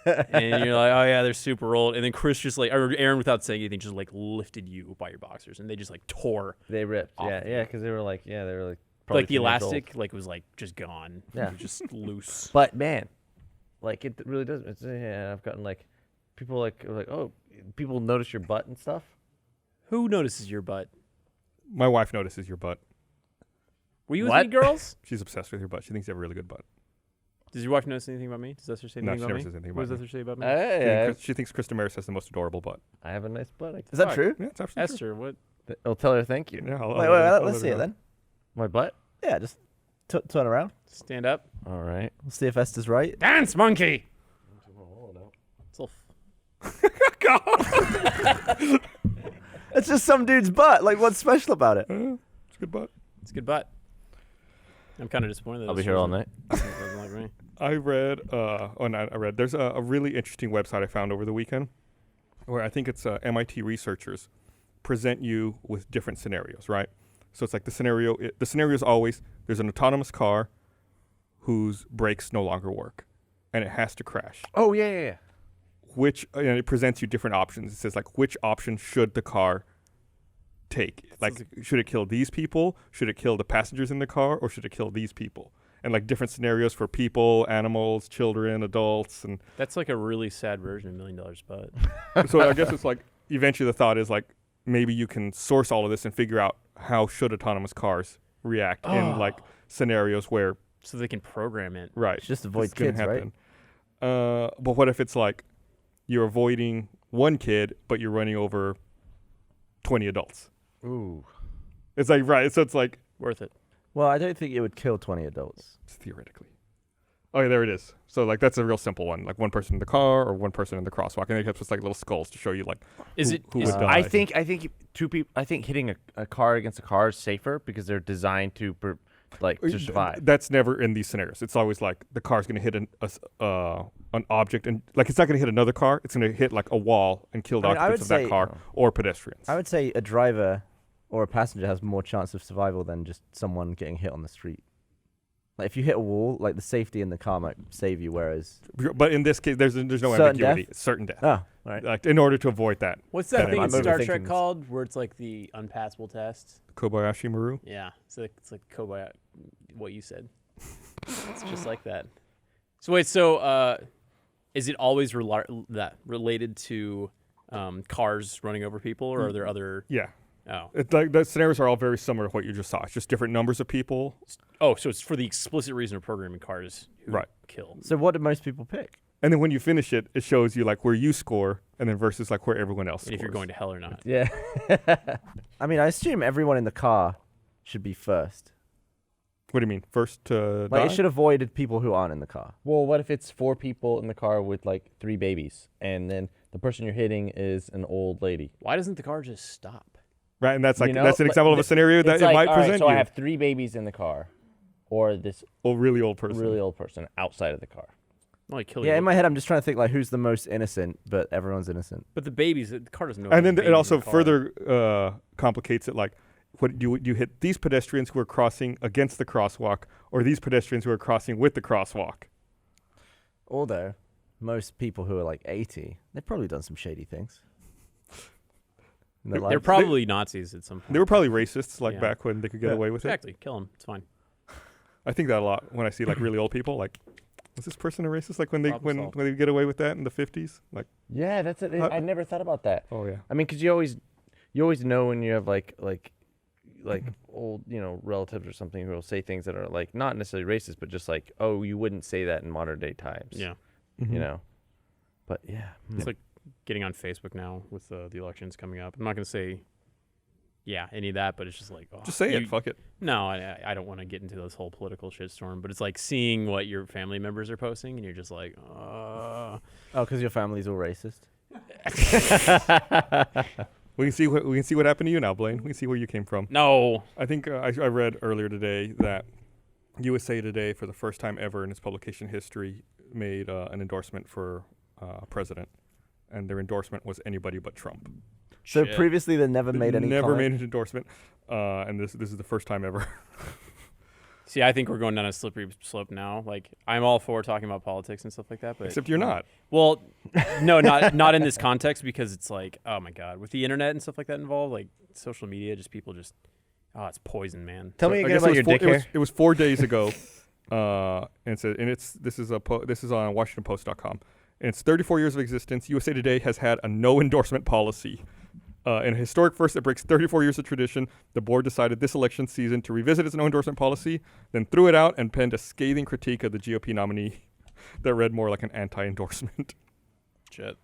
And you're like, "Oh yeah, they're super old." And then Chris just or Aaron, without saying anything, just like lifted you by your boxers, and they just like tore. They ripped. Off Yeah, of yeah, you. because they were like probably Like the 10 years old. elastic, was like just gone. Yeah. It was just loose. But man, like it really does. It's, yeah, I've gotten like people like oh, people notice your butt and stuff. Who notices your butt? My wife notices your butt. Were you with What? me, girls? She's obsessed with your butt. She thinks you have a really good butt. Does your wife notice anything about me? Does Esther say No, anything she about never me? says anything What does about Esther say about me? Hey, She thinks Chris Damaris has the most adorable butt. I have a nice butt. Is that Fuck. true? Yeah, it's absolutely Esther, what? I'll tell her thank you. true. Yeah, Wait, let's see it then. My butt. Yeah, just turn around. Stand up. All right. We'll see if Esther's right. Dance, monkey. It's all It's just some dude's butt. Like, what's special about it? It's a good butt. It's a good butt. I'm kind of disappointed. That I'll be Esther here all doesn't- night. doesn't like me. I read, there's a really interesting website I found over the weekend where I think it's MIT researchers present you with different scenarios, right? So it's like the scenario is always there's an autonomous car whose brakes no longer work and it has to crash. Oh yeah. And it presents you different options. It says like which option should the car take? Like should it kill these people? Should it kill the passengers in the car? Or should it kill these people? And like different scenarios for people, animals, children, adults, and That's like a really sad version of $1 Million Butt. so I guess it's like eventually the thought is like maybe you can source all of this and figure out how should autonomous cars react in like scenarios where So they can program it. right It's just avoid it's gonna kids, right? happen. But what if it's like you're avoiding one kid but you're running over 20 adults? Ooh. It's like right, so it's like Worth it. Well, I don't think it would kill 20 adults. theoretically. Oh yeah, there it is. So like that's a real simple one, like one person in the car or one person in the crosswalk, and it helps with like little skulls to show you like Is who, it? who is- would die. I think two people. I think hitting a car against a car is safer because they're designed to like to survive. That's never in these scenarios. It's always like the car's going to hit an object, and like it's not going to hit another car. It's going to hit like a wall and kill the occupants of that car or pedestrians. I would say a driver or a passenger has more chance of survival than just someone getting hit on the street. Like if you hit a wall, like the safety in the car might save you, whereas. But in this case, there's no Certain ambiguity. death? It's certain death. Oh, right. Like in order to avoid that. What's that thing in I'm Star overthinking Trek this. called where it's like the unpassable test? Kobayashi Maru. Yeah, it's like Kobayashi, what you said. It's just like that. So wait, is it always related to cars running over people, or are there other? Yeah. Oh. It's like the scenarios are all very similar to what you just saw. It's just different numbers of people. Oh, so it's for the explicit reason of programming cars who kill. So what do most people pick? And then when you finish it, it shows you like where you score, and then versus like where everyone else And if you're scores. going to hell or not. Yeah. I mean, I assume everyone in the car should be first. What do you mean? First to Like die? it should avoid people who aren't in the car. Well, what if it's 4 people in the car with like 3 babies, and then the person you're hitting is an old lady? Why doesn't the car just stop? Right, and that's like You know, that's an but example of a scenario that It's it like, might all right, present so you. I have 3 babies in the car, or this Really old person. really old person outside of the car. Well, like kill Yeah, you. in my head, I'm just trying to think like who's the most innocent, but everyone's innocent. But the babies, the car doesn't know. And then there's it babies also in the car. further complicates it. Like, what do you hit these pedestrians who are crossing against the crosswalk, or these pedestrians who are crossing with the crosswalk? Although, most people who are like 80, they've probably done some shady things. in their They're lives. probably Nazis at some point. They were probably racists, like Yeah. back when they could get away with it. Exactly. Kill them. It's fine. I think that a lot when I see like really old people. Like, was this person a racist? Like when they Problem when solved. they get away with that in the 50s? Like, Yeah, that's it. I never thought about that. oh yeah. I mean, because you always know when you have like old relatives or something who will say things that are like not necessarily racist, but just like, oh, you wouldn't say that in modern day times. Yeah. Mhm. You know. But yeah. It's like getting on Facebook now with the elections coming up. I'm not going to say, any of that, but it's just like, oh, Just say you- it. Fuck it. No, I don't want to get into this whole political shitstorm, but it's like seeing what your family members are posting, and you're just like, Oh, because your family's all racist. We can see what happened to you now, Blaine. We can see where you came from. no. I think I read earlier today that USA Today, for the first time ever in its publication history, made an endorsement for president, and their endorsement was anybody but Trump. So Shit. previously they never made any Never comment? made an endorsement, and this is the first time ever. See, I think we're going down a slippery slope now. Like, I'm all for talking about politics and stuff like that, but Except you're not. Well, no, not in this context, because it's like, oh my god, with the internet and stuff like that involved, like social media, people just, it's poison, man. Tell me I again guess about it your was dick four, hair. it was 4 days ago, this is on WashingtonPost.com. In its 34 years of existence, USA Today has had a no endorsement policy. In a historic first that breaks 34 years of tradition, the board decided this election season to revisit its no endorsement policy, then threw it out and penned a scathing critique of the GOP nominee that read more like an anti-endorsement. Shit.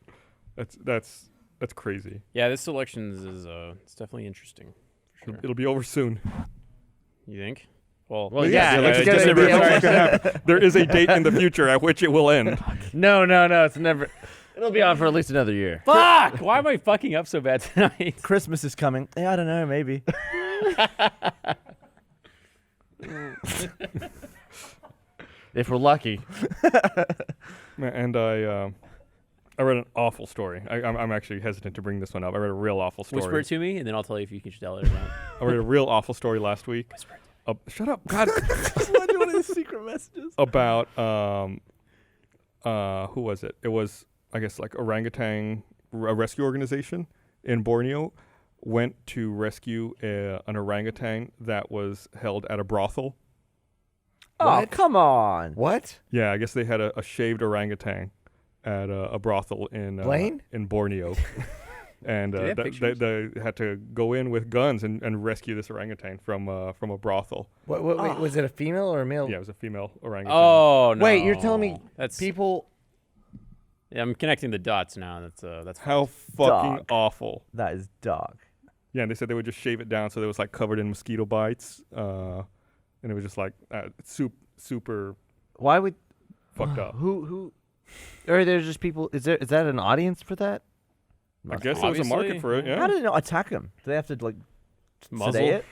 That's crazy. Yeah, this election is it's definitely interesting. For sure. It'll be over soon. You think? Well, Well, yeah, yeah, the election's it's just gonna never- be it's gonna happen. There is a date in the future at which it will end. No, it's never. It'll be on for at least another year. fuck! Why am I fucking up so bad tonight? Christmas is coming. Yeah, I don't know, maybe. If we're lucky. And I read an awful story. I'm actually hesitant to bring this one up. I read a real awful story. Whisper it to me, and then I'll tell you if you can tell it or not. I read a real awful story last week. Shut up, God. Why do you want these secret messages? About who was it? It was, I guess, like orangutan, a rescue organization in Borneo went to rescue an orangutan that was held at a brothel. Oh, come on. What? Yeah, I guess they had a shaved orangutan at a brothel in Blaine? in Borneo. And Do they have pictures? they had to go in with guns and rescue this orangutan from a brothel. What wait, was it a female or a male? Yeah, it was a female orangutan. Oh no! Wait, you're telling me that's people. Yeah, I'm connecting the dots now. That's How fucking Dog. awful. That is dark. Yeah, and they said they would just shave it down so it was like covered in mosquito bites. And it was just like super Why would fucked up. who? Are there just people? Is that an audience for that? I guess there was a market Obviously. for it, How yeah. do they not attack him? Do they have to like muzzle. sedate it?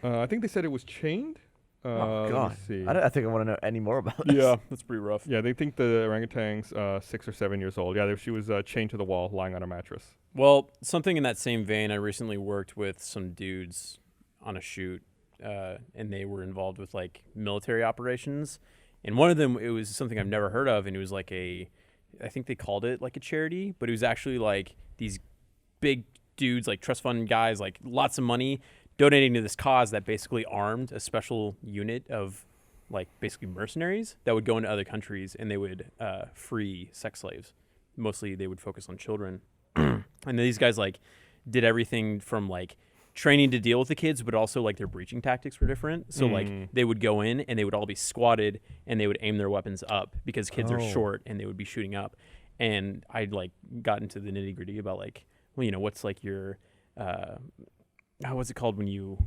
I think they said it was chained. Oh let me God. see. I think I want to know any more about this. Yeah, that's pretty rough. Yeah, they think the orangutan's 6 or 7 years old. Yeah, she was chained to the wall, lying on a mattress. Well, something in that same vein, I recently worked with some dudes on a shoot, and they were involved with like military operations. And one of them, it was something I've never heard of, and it was like I think they called it like a charity, but it was actually like these big dudes, like trust fund guys, like lots of money, donating to this cause that basically armed a special unit of like basically mercenaries that would go into other countries and they would free sex slaves. Mostly they would focus on children. And these guys like did everything from like training to deal with the kids, but also like their breaching tactics were different. So like they would go in and they would all be squatted and they would aim their weapons up because kids are short and they would be shooting up. And I'd like got into the nitty gritty about like, well, you know, what's like your, what's it called when you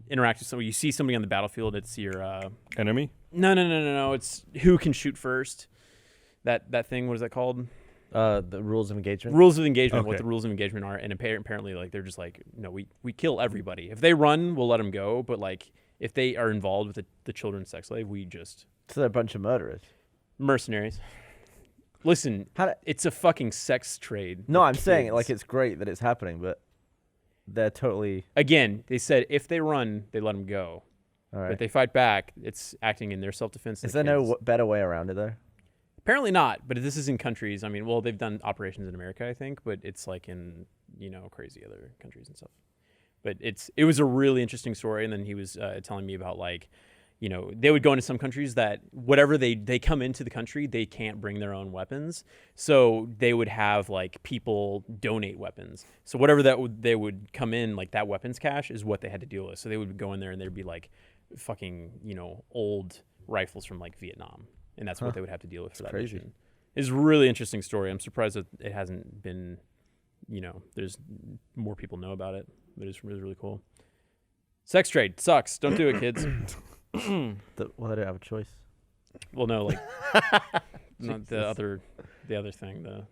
interact with somebody, you see somebody on the battlefield, it's your, Enemy? No. It's who can shoot first. That thing, what is that called? The rules of engagement. Rules of engagement, what Okay. the rules of engagement are, and apparently, like they're just like, no, we kill everybody. If they run, we'll let them go. But like, if they are involved with the children's sex slave, we just So they're a bunch of murderers. mercenaries. Listen, it's a fucking sex trade. No, with I'm saying kids. like it's great that it's happening, but they're totally Again, they said if they run, they let them go. all But right. if they fight back, it's acting in their self-defense. Is there no better way around it though? Apparently not, but this is in countries. I mean, well, they've done operations in America, I think, but it's like in, you know, crazy other countries and stuff. But it was a really interesting story. And then he was telling me about like, you know, they would go into some countries that whatever they come into the country, they can't bring their own weapons. So they would have like people donate weapons. So whatever they would come in, like that weapons cache is what they had to deal with. So they would go in there and there'd be like fucking, you know, old rifles from like Vietnam. And that's what they would have to deal with for that crazy. mission. It's a really interesting story. I'm surprised that it hasn't been, you know, there's more people know about it. But it's really, really cool. Sex trade sucks. Don't do it, kids. Well, they don't have a choice. Well, no, like not the other thing. The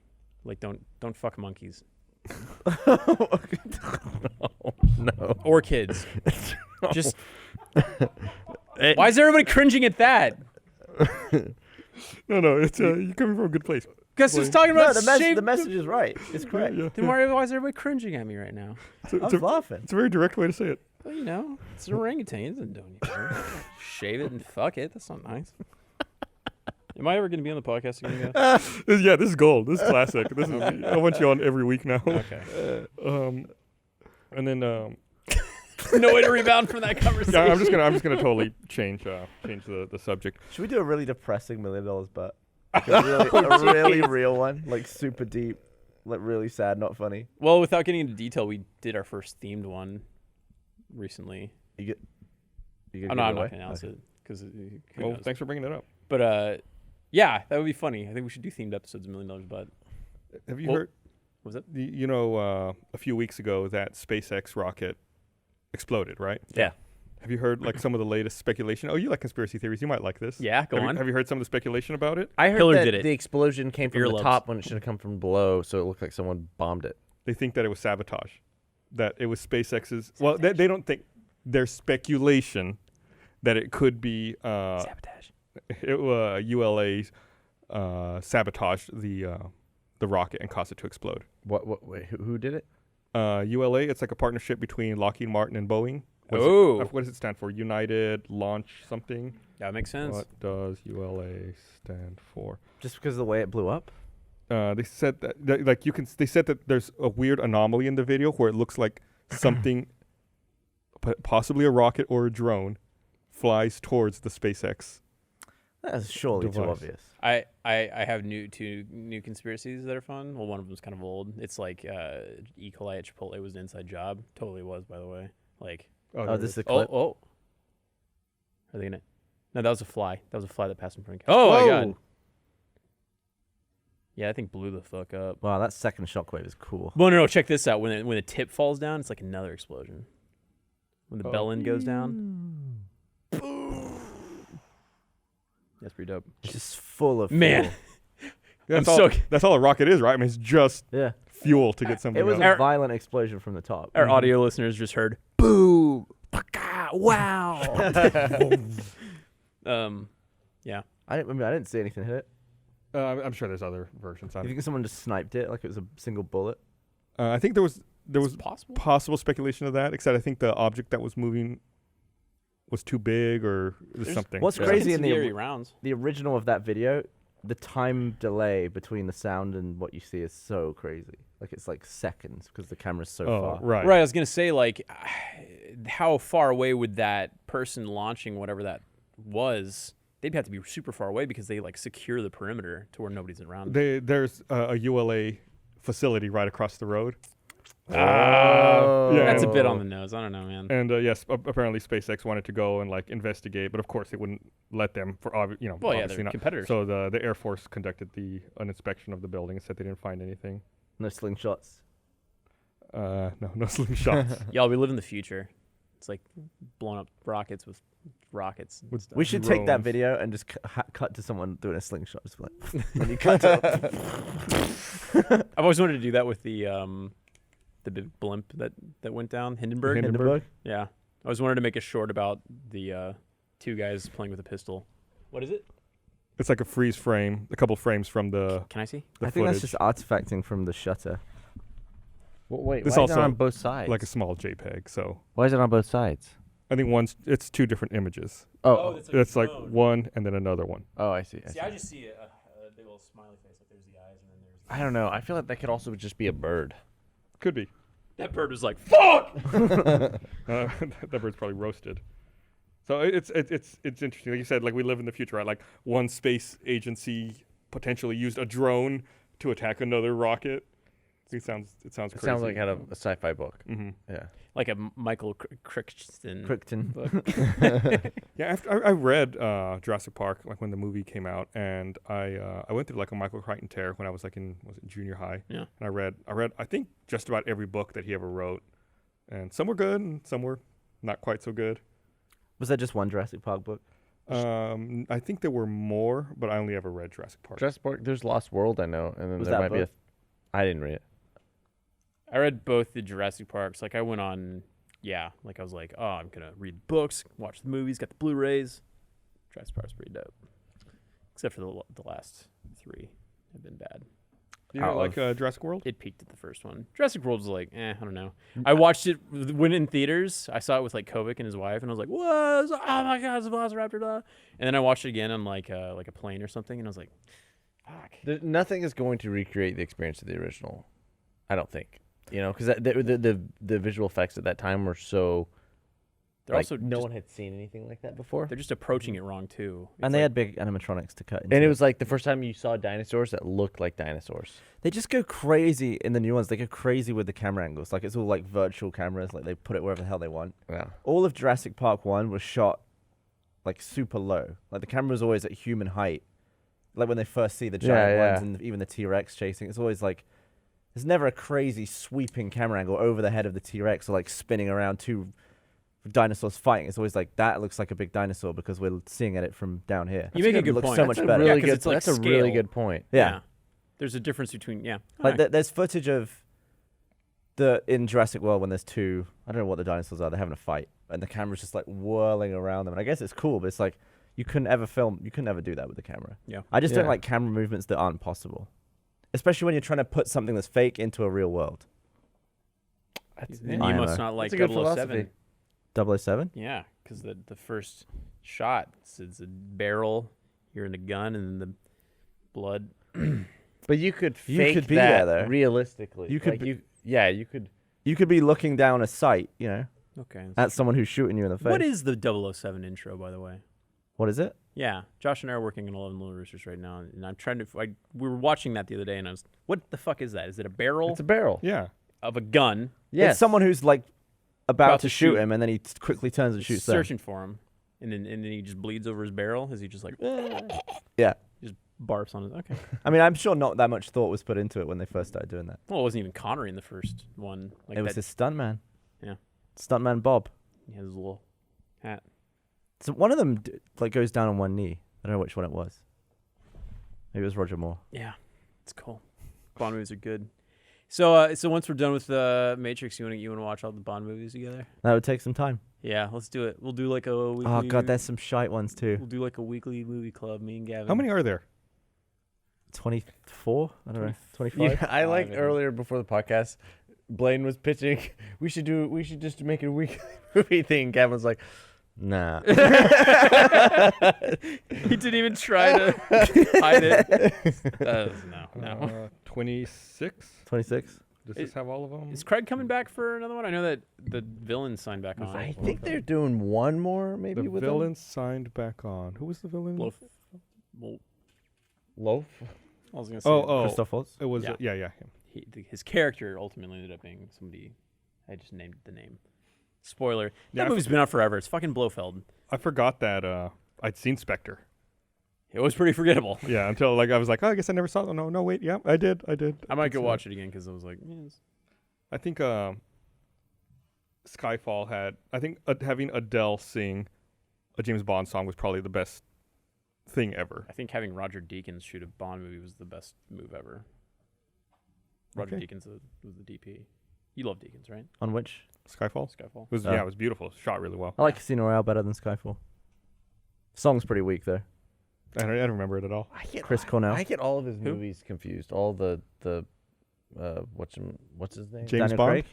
like don't fuck monkeys No. or kids. Just why is everybody cringing at that? No, it's you're coming from a good place. Because it's talking about No, the message is right. It's correct. Yeah. Then why is everybody cringing at me right now? It's a, I it's, was a, laughing. it's a very direct way to say it. Well, you know, it's an orangutan. It doesn't do anything. Shave it and fuck it. That's not nice. Am I ever going to be on the podcast again, guys? Yeah, this is gold. This is classic. This is I want you on every week now. Okay. And then No way to rebound from that conversation. yeah, I'm just gonna totally change the subject. Should we do a really depressing $1 million bet? Like a really real one, like super deep, like really sad, not funny. Well, without getting into detail, we did our first themed one recently. You Oh, no, I'm not going to announce it because. Well, thanks for bringing that up. But yeah, that would be funny. I think we should do themed episodes of $1 Million But Have you Well, heard? was it? You know, a few weeks ago that SpaceX rocket exploded, right? Yeah. Have you heard like some of the latest speculation? Oh, you like conspiracy theories? You might like this. Yeah, go on. Have you heard some of the speculation about it? I heard Hillary that did it. the explosion came from the Earlobes. top when it should have come from below, so it looked like someone bombed it. They think that it was sabotage, that it was SpaceX's. Well, they don't think. There's speculation that it could be Sabotage. ULA sabotaged the rocket and caused it to explode. Wait, who did it? ULA, it's like a partnership between Lockheed Martin and Boeing. What does it stand for? United Launch something? That makes sense. What does ULA stand for? Just because of the way it blew up. They said that like they said that there's a weird anomaly in the video where it looks like something, possibly a rocket or a drone, flies towards the SpaceX. That's surely too Device. obvious. I have two new conspiracies that are fun. Well, one of them's kind of old. It's like E. coli at Chipotle was an inside job. Totally was, by the way. Like, Oh, this is a oh, clip. are they gonna? No, that was a fly. That was a fly that passed in front of. Oh my god. Yeah, that thing blew the fuck up. Wow, that second shockwave is cool. Well, no, check this out. When the tip falls down, it's like another explosion. When the bell end goes down. That's pretty dope. It's just full of Man. fuel. That's all a rocket is, right? I mean, it's just Yeah. fuel to get something It was up. a violent explosion from the top. Our audio listeners just heard boom, paka, wow. Yeah. I didn't see anything hit it. I'm sure there's other versions. You think someone just sniped it like it was a single bullet? I think there was It's possible. possible speculation of that, except I think the object that was moving was too big or There's- something. What's Yeah. crazy in the Incendiary rounds. original of that video, the time delay between the sound and what you see is so crazy. Like it's like seconds because the camera's so Oh, far. right. Right. I was gonna say like, how far away would that person launching whatever that was? They'd have to be super far away because they like secure the perimeter to where nobody's around. There's a ULA facility right across the road. Oh. Yeah, That's a and- bit on the nose. I don't know, man. And yes, apparently SpaceX wanted to go and like investigate, but of course they wouldn't let them for Well, yeah, obviously they're not. competitors. So the Air Force conducted an inspection of the building and said they didn't find anything. No slingshots. No slingshots. Y'all, we live in the future. It's like blowing up rockets with rockets. And With- stuff. We should take that Drones. video and just cut to someone doing a slingshot. Just like when you cut it. I've always wanted to do that with the big blimp that went down, Hindenburg. Hindenburg. Yeah, I always wanted to make a short about the two guys playing with a pistol. What is it? It's like a freeze frame, a couple frames from the Can I see? the I think that's footage, just artifacting from the shutter. Well, wait, This why is it also- on both sides? like a small JPEG. So Why is it on both sides? I think it's two different images. Oh, It's like one and then another one. oh, I see. I just see a big old smiley face. Like there's the eyes, and then there's. I don't know. I feel like that could also just be a bird. Could be. That bird was like, "Fuck!" That bird's probably roasted. So it's interesting. Like you said, like we live in the future, right? Like one space agency potentially used a drone to attack another rocket. It sounds crazy. It sounds like out of a sci-fi book. hmm Yeah. Like a Michael Crichton. Crichton. book. Yeah, after I read Jurassic Park, like when the movie came out, and I went through like a Michael Crichton tear when I was like in junior high. Yeah. And I read I think just about every book that he ever wrote, and some were good and some were not quite so good. Was that just one Jurassic Park book? I think there were more, but I only ever read Jurassic Park. Jurassic Park. There's Lost World, I know, and then Was there that might be book? I didn't read it. I read both the Jurassic Parks. Like I went on, like I was like, oh, I'm gonna read books, watch the movies, got the Blu-rays. Jurassic Park's pretty dope, except for the last three have been bad. Do you know, Out like of- Jurassic World? It peaked at the first one. Jurassic World was like, I don't know. I watched it when in theaters. I saw it with like Kovic and his wife, and I was like, "Whoa! Oh my God, it's a Velociraptor!" Blah. And then I watched it again on like a plane or something, and I was like, "Fuck." Nothing is going to recreate the experience of the original. I don't think. You know, because the visual effects at that time were so. They're like, also no just, one had seen anything like that before. they're just approaching it wrong too. It's And they like- had big animatronics to cut into. And it was like the first time you saw dinosaurs that looked like dinosaurs. They just go crazy in the new ones. They go crazy with the camera angles. Like it's all like virtual cameras. Like they put it wherever the hell they want. Yeah. All of Jurassic Park 1 was shot like super low. Like the camera was always at human height. Like when they first see the giant Yeah, ones and even the T-Rex chasing, it's always like there's never a crazy sweeping camera angle over the head of the T-Rex or like spinning around two dinosaurs fighting. It's always like that looks like a big dinosaur because we're seeing at it from down here. You make a It good looks point. so That's much a better. really 'cause good. it's like That's a really scale. good point. Yeah. There's a difference between Like Alright. there's footage of in Jurassic World when there's two, I don't know what the dinosaurs are, they're having a fight and the camera's just like whirling around them. And I guess it's cool, but it's like you couldn't ever do that with the camera. Yeah. I just don't Yeah. like camera movements that aren't possible. Especially when you're trying to put something that's fake into a real world. You I must know. not like That's a good 007. philosophy. 007? Yeah, because the first shot, it's a barrel, you're in a gun, and then the blood. But you could You fake could be that there, though. realistically. You could Like, be- you could. You could be looking down a sight, you know, Okay. at someone who's shooting you in the face. What is the 007 intro, by the way? What is it? Yeah, Josh and I are working on 11 Little Roosters right now, and I'm trying to. We were watching that the other day, and I was, what the fuck is that? Is it a barrel It's a barrel. Yeah. of a gun Yes. It's someone who's like about About to to shoot shoot. him and then he quickly turns and shoots them. searching for him, and then he just bleeds over his barrel? Is he just like Yeah. just barfs on it? Okay. I mean, I'm sure not that much thought was put into it when they first started doing that. Well, it wasn't even Connery in the first one. Like It was that, his stuntman. Yeah. Stuntman Bob. he has his little hat. So one of them like goes down on one knee. I don't know which one it was. Maybe it was Roger Moore. Yeah, it's cool. Bond movies are good. So once we're done with Matrix, you want to watch all the Bond movies together? That would take some time. Yeah, let's do it. We'll do like a weekly. Oh god, there's some shite ones too. We'll do like a weekly movie club. Me and Gavin. How many are there? 24? I don't know. 25? Yeah, I like Five, earlier before the podcast, Blaine was pitching. We should just make it a weekly movie thing. Gavin was like, nah. He didn't even try to hide it. No. 26. 26? Does this have all of them? Is Craig coming back for another one? I know that the villain signed back on. I think they're doing one more maybe The with villain signed back on. Who was the villain? Loaf. I was gonna say. Christoph Waltz? It was Yeah. him. His character ultimately ended up being somebody. I just named the name. Spoiler. Yeah, That movie's been out forever. It's fucking Blofeld. I forgot that I'd seen Spectre. It was pretty forgettable. Yeah, until I was like, oh, I guess I never saw it. No, wait, yeah, I did. I might go So, watch it again because I was like, I think Skyfall had. I think having Adele sing a James Bond song was probably the best thing ever. I think having Roger Deakins shoot a Bond movie was the best move ever. Roger Okay. Deakins was the DP. You love Deakins, right? On which? Skyfall. Skyfall. It was beautiful. Shot really well. I like Casino Royale better than Skyfall. Song's pretty weak though. I don't remember it at all. Chris Cornell. I get all of his Who? movies confused. All the what's his name? James Daniel Bond? Craig.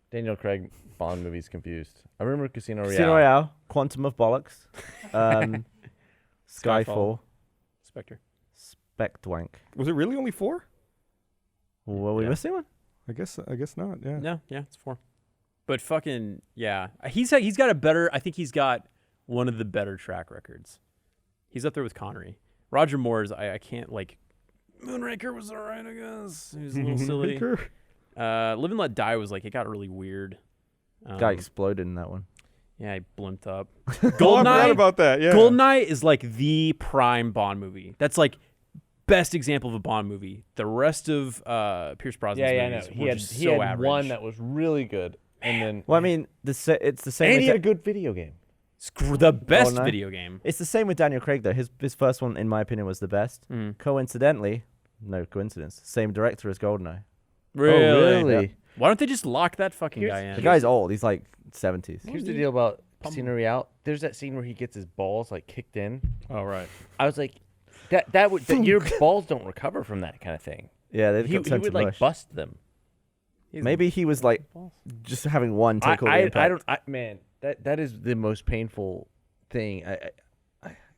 Daniel Craig Bond movies confused. I remember Casino Royale. Casino Royale. Quantum of Bollocks. Skyfall. Spectre. Spectwank. Was it really only 4? Were we Yeah. missing one? I guess not. Yeah. No, yeah, it's 4. But fucking yeah, he's got a better. I think he's got one of the better track records. He's up there with Connery. Roger Moore's. I can't like. Moonraker was alright, I guess. He was a little silly. Live and Let Die was like it got really weird. Guy exploded in that one. Yeah, he blimped up. Oh, I forgot Goldeneye. about that. Yeah. Goldeneye is like the prime Bond movie. That's like best example of a Bond movie. The rest of Pierce Brosnan's movies were just He so had average. one that was really good, and then Well, I mean, it's the same. and with he had a good video game. The best Goldeneye? video game. It's the same with Daniel Craig though. His first one, in my opinion, was the best. Mm. Coincidentally, no coincidence, same director as Goldeneye. Really? Yeah. Why don't they just lock that fucking Here's- guy in? The guy's old. He's like 70s. Here's the deal about Casino Royale. There's that scene where he gets his balls like kicked in. Oh right. I was like, that your balls don't recover from that kind of thing. Yeah, they He got turned would to like mush. bust them. Maybe he was like just having one take all the impact. Man, that is the most painful thing.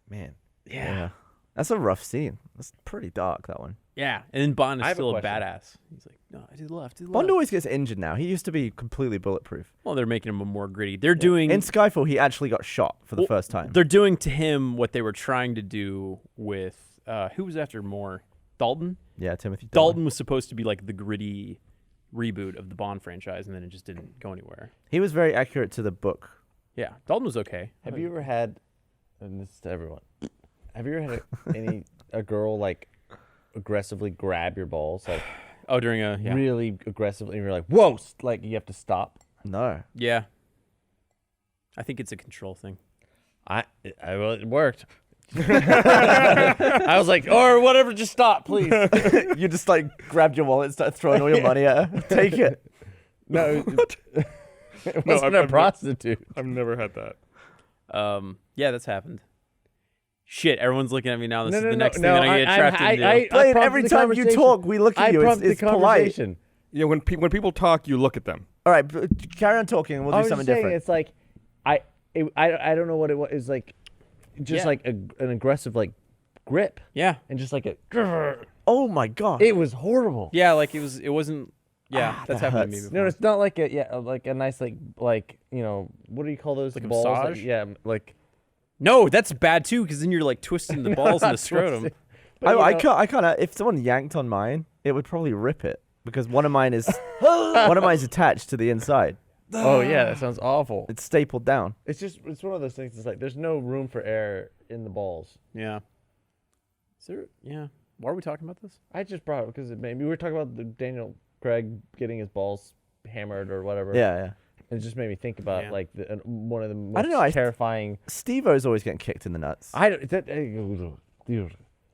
Man. Yeah. That's a rough scene. That's pretty dark, that one. Yeah, and then Bond I is have a still a question. badass. He's like, no, to the left, to the Bond left. always gets injured now. He used to be completely bulletproof. Well, they're making him a more gritty. They're doing. In Skyfall, he actually got shot for the Well, first time. They're doing to him what they were trying to do with who was after Moore? Dalton. Yeah, Timothy Dalton was supposed to be like the gritty reboot of the Bond franchise, and then it just didn't go anywhere. He was very accurate to the book. Yeah, Dalton was okay. Have you ever had, and this is to everyone, have you ever had a girl like aggressively grab your balls, like Oh, during a yeah. really aggressively, and you're like, whoa, like you have to stop? No. Yeah. I think it's a control thing. Well, it worked. I was like, or whatever, just stop, please. You just like grabbed your wallet and started throwing all your money at her. Take it. No, it No, wasn't I've a prostitute. I've never had that. Yeah, that's happened. Shit, everyone's looking at me now. This is No, the no, next no, thing that I get trapped into. Blaine, prompted every the time you conversation. talk, we look at I you. prompted It's the polite. conversation. Yeah, when people talk, you look at them. All right, carry on talking and we'll I do was something just saying, different. it's like, I don't know what it was. It's like, just Yeah. like an aggressive like grip, Yeah, and just like a. Oh my God. It was horrible. yeah, like it wasn't. Yeah, that's that happened to me hurts. before. No, it's not like like a nice like what do you call those Like a balls? massage? Yeah, like. No, that's bad too, because then you're like twisting the balls in the not scrotum. twisting. But, I you know, kind of, if someone yanked on mine, it would probably rip it because one of mine is attached to the inside. Oh yeah, that sounds awful. It's stapled down. It's one of those things. It's like there's no room for air in the balls. Yeah. Is there? Yeah. Why are we talking about this? I just brought it because we were talking about the Daniel Craig getting his balls hammered or whatever. Yeah, yeah. It just made me think about Yeah. like one of the most I don't know, terrifying. Steve-O's always getting kicked in the nuts. I don't. That,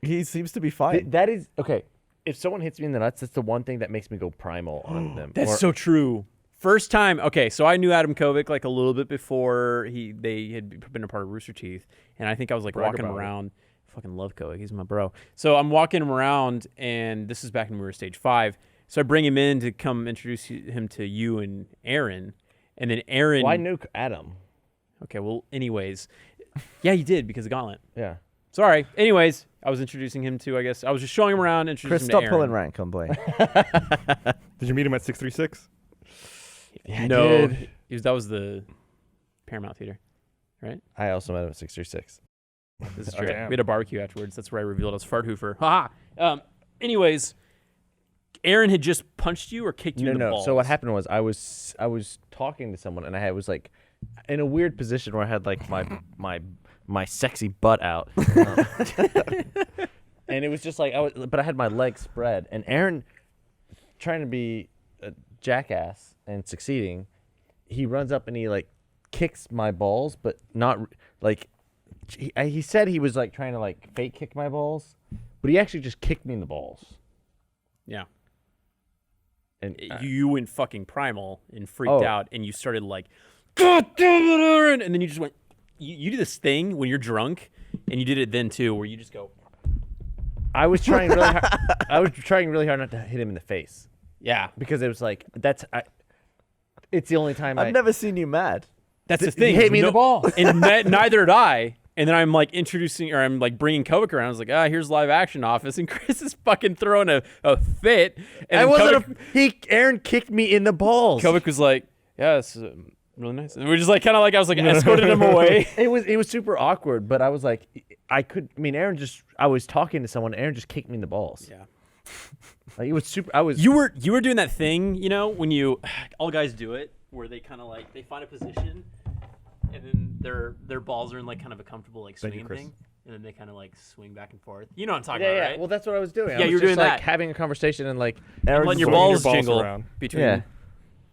He seems to be fine. that is okay. If someone hits me in the nuts, that's the one thing that makes me go primal on them. That's Or- so true. First time. Okay, so I knew Adam Kovic like a little bit before they had been a part of Rooster Teeth, and I think I was like Brag walking about it. around. Fucking love Kovic. He's my bro. So I'm walking him around, and this is back when we were stage 5. So I bring him in to come introduce him to you and Aaron, and then Aaron. Why nuke Adam? Okay, well, anyways, yeah, you did because of Gauntlet. Yeah. Sorry. Anyways, I was introducing him to. I guess I was just showing him around, Chris, introducing him stop to pulling Aaron. rank on Blaine. Did you meet him at 636? Yeah, I No, did. that was the Paramount Theater, right? I also met him at 636. This is Oh, true. damn. We had a barbecue afterwards. That's where I revealed I was Farthoofer. Ha ha. Anyways, Aaron had just punched you or kicked you in the balls. So what happened was I was talking to someone and I was like in a weird position where I had like my sexy butt out, and it was just like but I had my legs spread, and Aaron, trying to be a jackass and succeeding, he runs up and he like kicks my balls, but not like he said he was like trying to like fake kick my balls, but he actually just kicked me in the balls. Yeah. And You went fucking primal and freaked Oh. out, and you started like, God damn it, Aaron! And then you just went. You do this thing when you're drunk, and you did it then too, where you just go. I was trying really hard. I was trying really hard not to hit him in the face Yeah, because it was like it's the only time I've never seen you mad. that's the He thing. hit me in the balls. And neither did I. And then I'm like introducing, or I'm like bringing Kovic around. I was like, here's live action office, and Chris is fucking throwing a fit. And I then wasn't. Aaron kicked me in the balls. Kovic was like, yeah, it's really nice. And we're just like, kind of like, I was like escorting him away. It was super awkward, but I was like, Aaron just. I was talking to someone. Aaron just kicked me in the balls. Yeah. Like it was super. I was. You were doing that thing, when you all guys do it, where they kind of like they find a position, and then their balls are in like kind of a comfortable like Thank you, swinging Chris. thing, and then they kind of like swing back and forth. You know what I'm talking Yeah, about, yeah. right? Well, that's what I was doing. Yeah, I was you were just, doing like, that. having a conversation and like. And letting your swinging balls your balls jingle around. between. Yeah.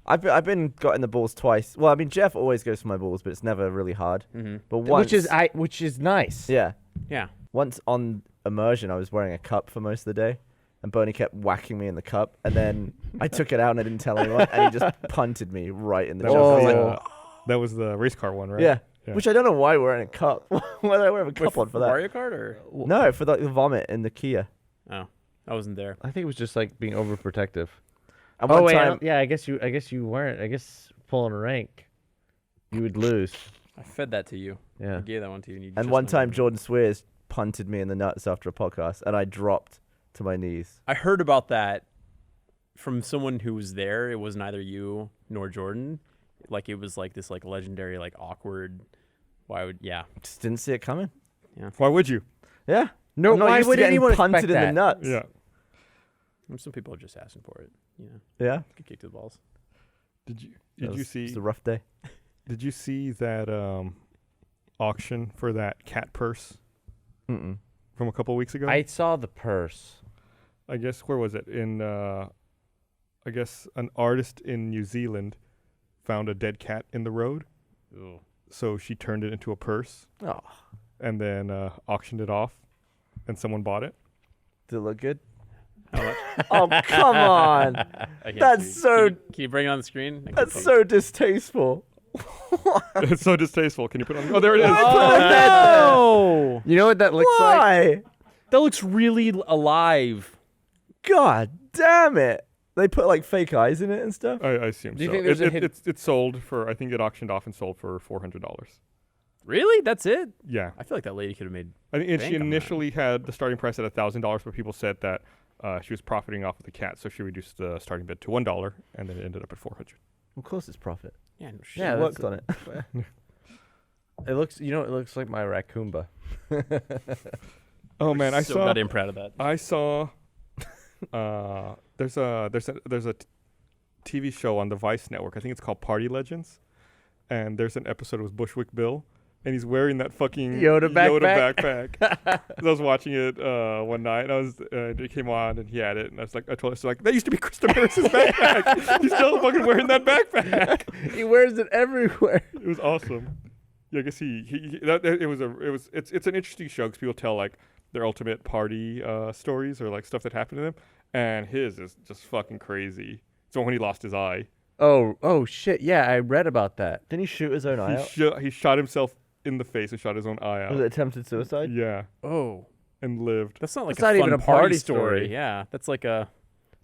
I've been got in the balls twice. Well, I mean Jeff always goes for my balls, but it's never really hard. Mm-hmm. But once, Which is nice. yeah, Yeah. once on immersion, I was wearing a cup for most of the day, and Bernie kept whacking me in the cup, and then I took it out and I didn't tell anyone, and he just punted me right in the That, chest. I was, was like, that was the race car one, right? yeah. Yeah. Which I don't know why we're wearing a cup. Why did I wear a cup on for that? Mario Kart or No, for the vomit in the Kia. oh, I wasn't there. I think it was just like being overprotective. And one time, yeah. I guess you weren't. I guess pulling a rank, you would lose. I fed that to you. Yeah. I gave that one to you. And, you and just one went time over it. Jordan Swears punted me in the nuts after a podcast, and I dropped to my knees. I heard about that from someone who was there. It was neither you nor Jordan. Like it was like this like legendary like awkward. Yeah. Just didn't see it coming. Why would you? Yeah. No, I'm not why used to would getting anyone punted expect in the that? nuts. Yeah. Some people are just asking for it. Yeah. Get kicked to the balls. Did you It was see? a rough day. Did you see that auction for that cat purse Mm-mm. from a couple weeks ago? I saw the purse. I guess where was it? In I guess an artist in New Zealand found a dead cat in the road, Ooh. so she turned it into a purse Oh, and then auctioned it off, and someone bought it. did it look good? How much? Oh, come on. I can't That's see. so- Can you bring it on the screen? I can't That's see. so distasteful. It's so distasteful. Can you put it on? Oh, there it is. Oh, You know what that looks like? Why? that looks really alive. God damn it. They put like fake eyes in it and stuff. I assume Do you so. think there's a It's sold for, I think it auctioned off and sold for $400. Really? That's it? Yeah. I feel like that lady could have made. I think Bank she on that. initially had the starting price at $1,000, but people said that she was profiting off of the cat, so she reduced the starting bid to $1, and then it ended up at $400. Of course it's profit. Yeah, no shit. She Yeah, worked on it. It looks. It looks like my raccoonba. Oh man, I so saw goddamn proud of that. I saw there's a TV show on the Vice network. I think it's called Party Legends, and there's an episode with Bushwick Bill, and he's wearing that fucking Yoda backpack. backpack. I was watching it one night, and it came on, and he had it, and I told her, that used to be Krista Harris's backpack. He's still fucking wearing that backpack. He wears it everywhere. It was awesome. Yeah, I guess it's an interesting show because people tell like their ultimate party stories or like stuff that happened to them, and his is just fucking crazy. So when he lost his eye, Oh shit! Yeah, I read about that. Didn't he shoot his own eye out? He shot himself in the face and shot his own eye Was it out. attempted suicide? Yeah, Oh, and lived. that's not like That's a not fun even a party party story. story. Yeah, that's like a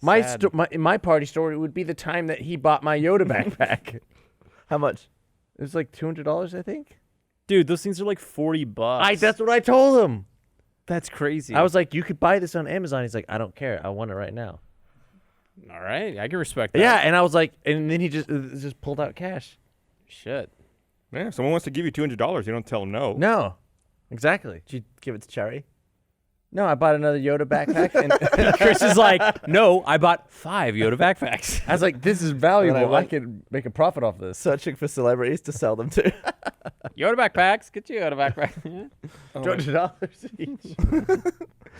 My, sad- my party story would be the time that he bought my Yoda backpack. How much? It was like $200, I think. Dude, those things are like $40. That's what I told him. That's crazy. I was like, you could buy this on Amazon. He's like, I don't care. I want it right now. all right. I can respect that. Yeah, and I was like, and then he just pulled out cash. Shit. Yeah, if someone wants to give you $200, you don't tell them no. No, exactly. Did you give it to Cherry? No, I bought another Yoda backpack, and Chris is like, no, I bought 5 Yoda backpacks. I was like, this is valuable. I went- could make a profit off this. Searching for celebrities to sell them to. Yoda backpacks. Get you Yoda backpack. Yeah. Oh, $200 each.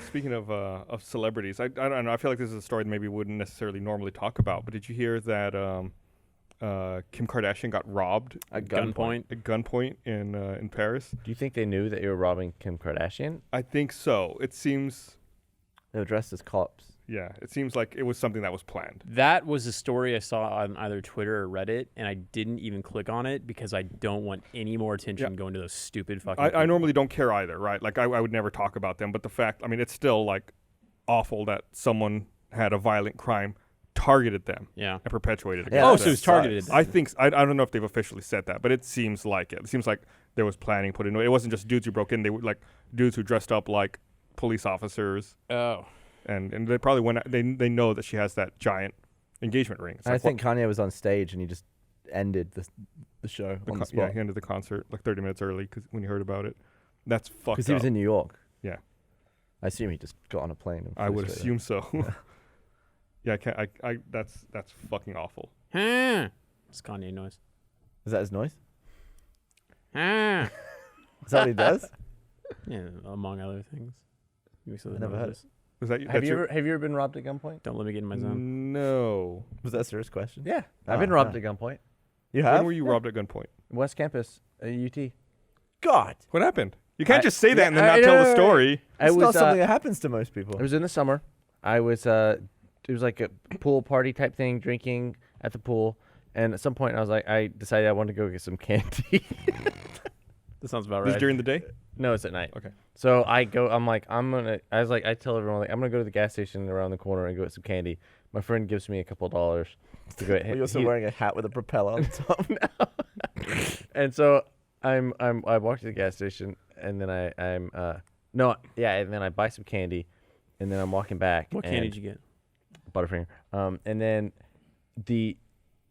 Speaking of celebrities, I don't know. I feel like this is a story that maybe we wouldn't necessarily normally talk about. But did you hear that Kim Kardashian got robbed At Gunpoint. at gunpoint in Paris? Do you think they knew that you were robbing Kim Kardashian? I think so. It seems, They were dressed as cops. yeah, it seems like it was something that was planned. That was a story I saw on either Twitter or Reddit, and I didn't even click on it because I don't want any more attention going to those stupid fucking I people. normally don't care either, right? Like I would never talk about them, but the fact, I mean, it's still like awful that someone had a violent crime, targeted them, Yeah. and perpetuated it. Yeah, Oh, against so it them. was targeted. I think I don't know if they've officially said that, but it seems like it. It seems like there was planning put into it. It wasn't just dudes who broke in; they were like dudes who dressed up like police officers, Oh. and they probably went. They know that she has that giant engagement ring. It's I like, think Kanye was on stage and he just ended the show on the yeah, spot he ended the concert like 30 minutes early when he heard about it. That's fucked up. because he was in New York. Yeah. I assume he just got on a plane. And I flew would straight assume so. Yeah, I can't. I that's fucking awful. It's Kanye noise. there. Is that his noise? Yeah, Is that what he does? among other things. He makes other I never heard noises. Was that Have that's you your- ever been robbed at gunpoint? Don't let me get in my zone. No. Was that a serious question? Yeah, Oh, I've been robbed yeah. at gunpoint. You When have? were you robbed at gunpoint? West Campus, UT. God. What happened? You can't I- just say that yeah, and then I not tell know, the right. story. It's not something that happens to most people. It was in the summer. I was it was like a pool party type thing, drinking at the pool, and at some point I decided I wanted to go get some candy. That sounds about Was right. it during the day? No, it's at night. Okay. So I go. I tell everyone like I'm gonna go to the gas station around the corner and go get some candy. My friend gives me a couple of dollars to go. Well, you're also wearing a hat with a propeller on top. And so I walk to the gas station and then and then I buy some candy, and then I'm walking back. What and candy did you get? Butterfinger. And then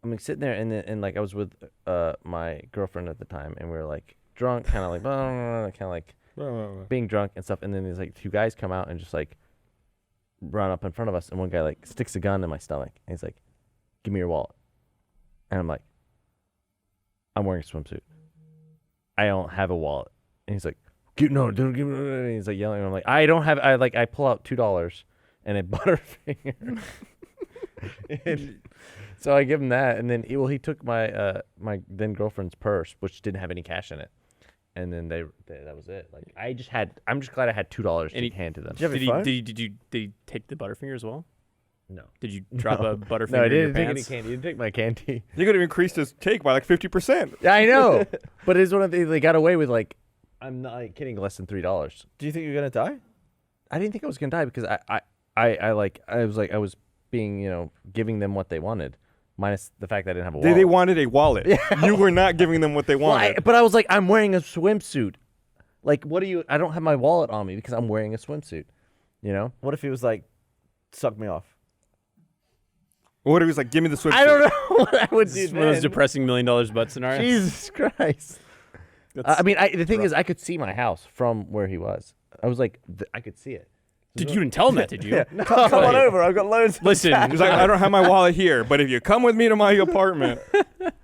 I'm like sitting there, and like I was with my girlfriend at the time, and we were like drunk, kind of like kind of like being drunk and stuff. And then there's like 2 guys come out and just like run up in front of us, and one guy like sticks a gun in my stomach, and he's like, "Give me your wallet." And I'm like, "I'm wearing a swimsuit. I don't have a wallet." And he's like, "No, don't give me." And he's like yelling, and I'm like, "I don't have." I pull out $2 and a Butterfinger. And so I give him that, and then he took my my then girlfriend's purse, which didn't have any cash in it, and then they that was it. Like I'm just glad I had $2 And to hand to them. Did you have Did your phone? did he take the Butterfinger as well? No, Did you drop a Butterfinger no, I in your didn't take any pants? candy. He didn't take my candy. You could have increased his take by like 50%. Yeah, I know, but it's one of they got away with like I'm not kidding, less than $3. Do you think you're gonna die? I didn't think I was gonna die because I was being giving them what they wanted, minus the fact that I didn't have a wallet. They wanted a wallet. You were not giving them what they Well, wanted. but I was like, I'm wearing a swimsuit. Like, what do you? I don't have my wallet on me because I'm wearing a swimsuit. You know? What if he was like, suck me off? What if he was like, give me the swimsuit? I don't know what I would This do is one of those then. depressing $1 million butt scenarios. Jesus Christ. I mean, the thing is, I could see my house from where he was. I was like, I could see it. Did you didn't tell him that? Did you? Come on over. I've got loads. of Listen, cash. He's like, I don't have my wallet here, but if you come with me to my apartment.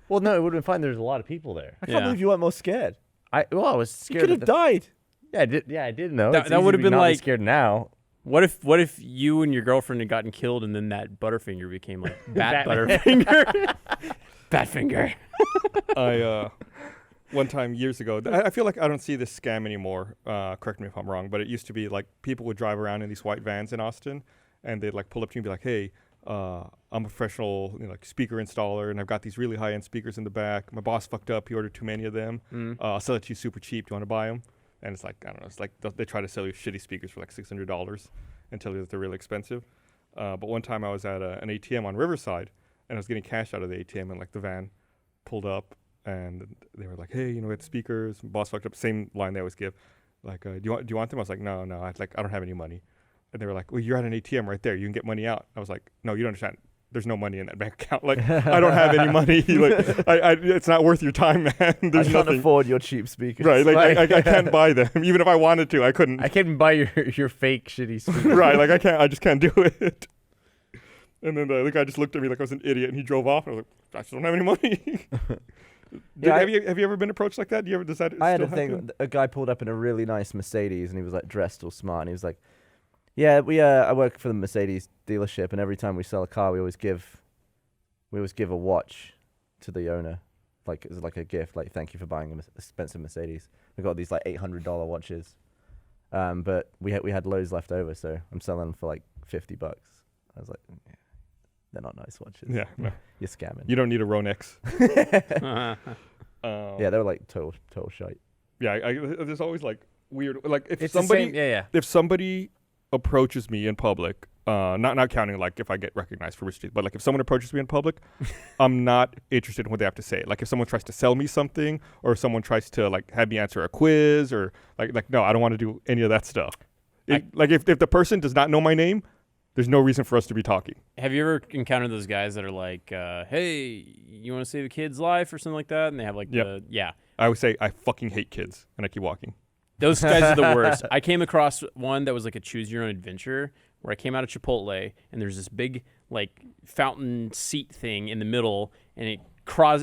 Well, no, it would have been fine. There's a lot of people there. I can't Yeah. believe you weren't more scared. I was You scared. could at have the- died. Yeah, I did. Yeah, I did know. That- It's that easy would've to been not be like- scared now. what if you and your girlfriend had gotten killed and then that Butterfinger became like Bat Batman. Butterfinger? Batfinger. I one time years ago, I feel like I don't see this scam anymore. Correct me if I'm wrong, but it used to be like people would drive around in these white vans in Austin, and they'd like pull up to you and be like, "Hey, I'm a professional, like speaker installer, and I've got these really high-end speakers in the back. My boss fucked up; he ordered too many of them. I'll sell it to you super cheap. Do you want to buy them? And it's like, I don't know. It's like they try to sell you shitty speakers for like $600 and tell you that they're really expensive. But one time I was at an ATM on Riverside, and I was getting cash out of the ATM, and like the van pulled up, and they were like, "Hey, we had speakers." My boss fucked up. Same line they always give, like, "Do you want them?" I was like, "No, I don't have any money." And they were like, "Well, you're at an ATM right there. You can get money out." I was like, "No, you don't understand. There's no money in that bank account. Like, I don't have any money. Like, it's not worth your time, man. There's I can't nothing." afford your cheap speakers. Right, like I can't buy them. Even if I wanted to, I couldn't. I can't buy your fake shitty speaker. Right, like I just can't do it. And then the guy just looked at me like I was an idiot, and he drove off. And I was like, I just don't have any money. Have you ever been approached like that? Does that I had still a thing. happen? A guy pulled up in a really nice Mercedes, and he was like dressed all smart. And he was like, "Yeah, I work for the Mercedes dealership, and every time we sell a car, we always give a watch to the owner, like as like a gift, like thank you for buying an expensive Mercedes. We got these like $800 watches, but we had loads left over, so I'm selling them for like $50. I was like, yeah, they're not nice watches. Yeah, no. You're scamming. You don't need a Ronex. Yeah, they were like total shite. Yeah, there's always like weird, like if It's somebody, the same, yeah. if somebody approaches me in public, not counting like if I get recognized for Rooster Teeth, but like if someone approaches me in public, I'm not interested in what they have to say. Like if someone tries to sell me something, or if someone tries to like have me answer a quiz, or like no, I don't want to do any of that stuff. Like if the person does not know my name, there's no reason for us to be talking. Have you ever encountered those guys that are like, "Hey, you want to save a kid's life or something like that?" And they have like I would say I fucking hate kids, and I keep walking. Those guys are the worst. I came across one that was like a choose your own adventure, where I came out of Chipotle, and there's this big like fountain seat thing in the middle, and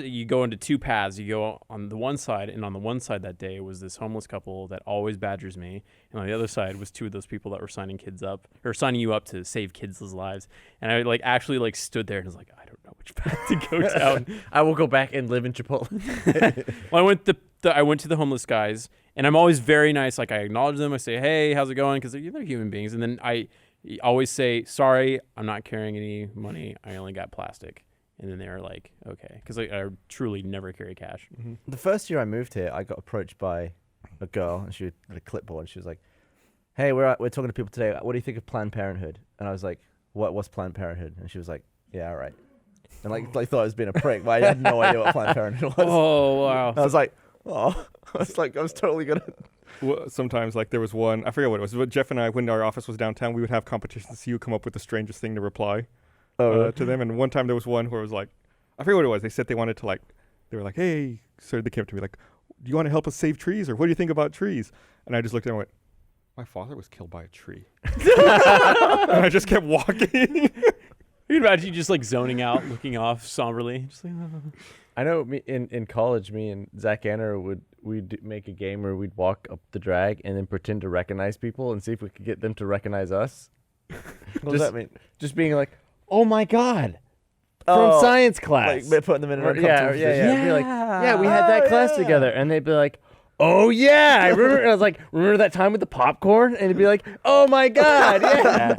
you go into two paths. You go on the one side, and on the one side that day was this homeless couple that always badgers me, and on the other side was two of those people that were signing you up to save kids' lives. And I like actually like stood there and was like, I don't know which path to go down. I will go back and live in Chipotle. Well, I went to the homeless guys, and I'm always very nice. Like I acknowledge them. I say, "Hey, how's it going?" Because they're human beings. And then I always say, "Sorry, I'm not carrying any money. I only got plastic." And then they're like, "Okay," because I truly never carry cash. Mm-hmm. The first year I moved here, I got approached by a girl, and she had a clipboard, and she was like, "Hey, we're talking to people today. What do you think of Planned Parenthood?" And I was like, "What's Planned Parenthood?" And she was like, "Yeah, all right." And like thought I was being a prick, but I had no idea what Planned Parenthood was. Oh wow! I was like, "Oh," I was totally gonna. Well, sometimes like there was one, I forget what it was, but Jeff and I, when our office was downtown, we would have competitions to see who come up with the strangest thing to reply to them. And one time there was one where it was like, I forget what it was. They said they wanted to they were like, "Hey," so they came up to me like, "Do you want to help us save trees, or what do you think about trees?" And I just looked at them and went, "My father was killed by a tree." And I just kept walking. You can imagine you just like zoning out, looking off somberly. Just like, I know in college, me and Zach Anner we'd make a game where we'd walk up the drag and then pretend to recognize people and see if we could get them to recognize us. What does that mean? Just being like, "Oh my god," from science class. Like putting them in an uncomfortable yeah. position. Be like, "Yeah, we had that class together," and they'd be like, "Oh yeah, I remember." And I was like, "Remember that time with the popcorn?" And it'd be like, "Oh my god, yeah."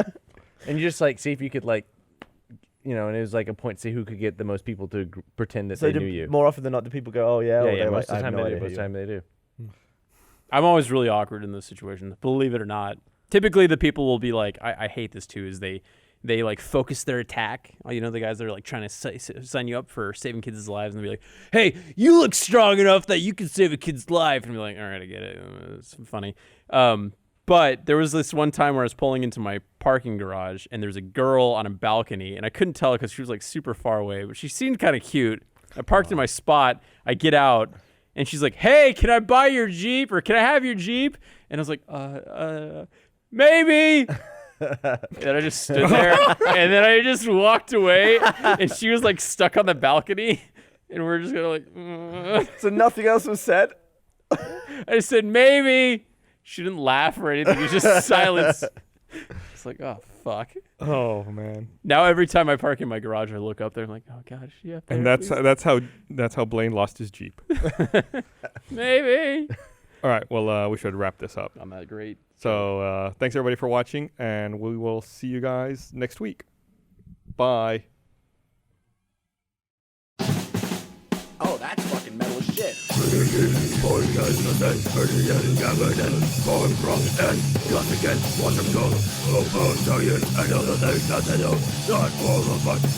And you just like see if you could like. And it was like a point to see who could get the most people to pretend that they knew you. More often than not, do people go, "Oh yeah"? Yeah, or most of the "I have time no they do. idea Most of who the time they do. I'm always really awkward in those situations, believe it or not. Typically, the people will be like, I hate this too, is they like focus their attack. The guys that are like trying to sign you up for saving kids' lives, and they'll be like, "Hey, you look strong enough that you can save a kid's life." And be like, "All right, I get it." It's funny. But there was this one time where I was pulling into my parking garage, and there's a girl on a balcony, and I couldn't tell because she was like super far away, but she seemed kind of cute. I parked in my spot. I get out, and she's like, "Hey, can I buy your Jeep, or can I have your Jeep?" And I was like, maybe. And I just stood there, and then I just walked away, and she was like stuck on the balcony, and we're just gonna like. So nothing else was said. I said maybe. She didn't laugh or anything. It was just silence. It's like, oh fuck. Oh man. Now every time I park in my garage, I look up there and I'm like, oh gosh, yeah. And that's how Blaine lost his Jeep. Maybe. All right. Well, we should wrap this up. I'm that great. So thanks everybody for watching, and we will see you guys next week. Bye. Oh, that's fucking metal as shit. Not all of us,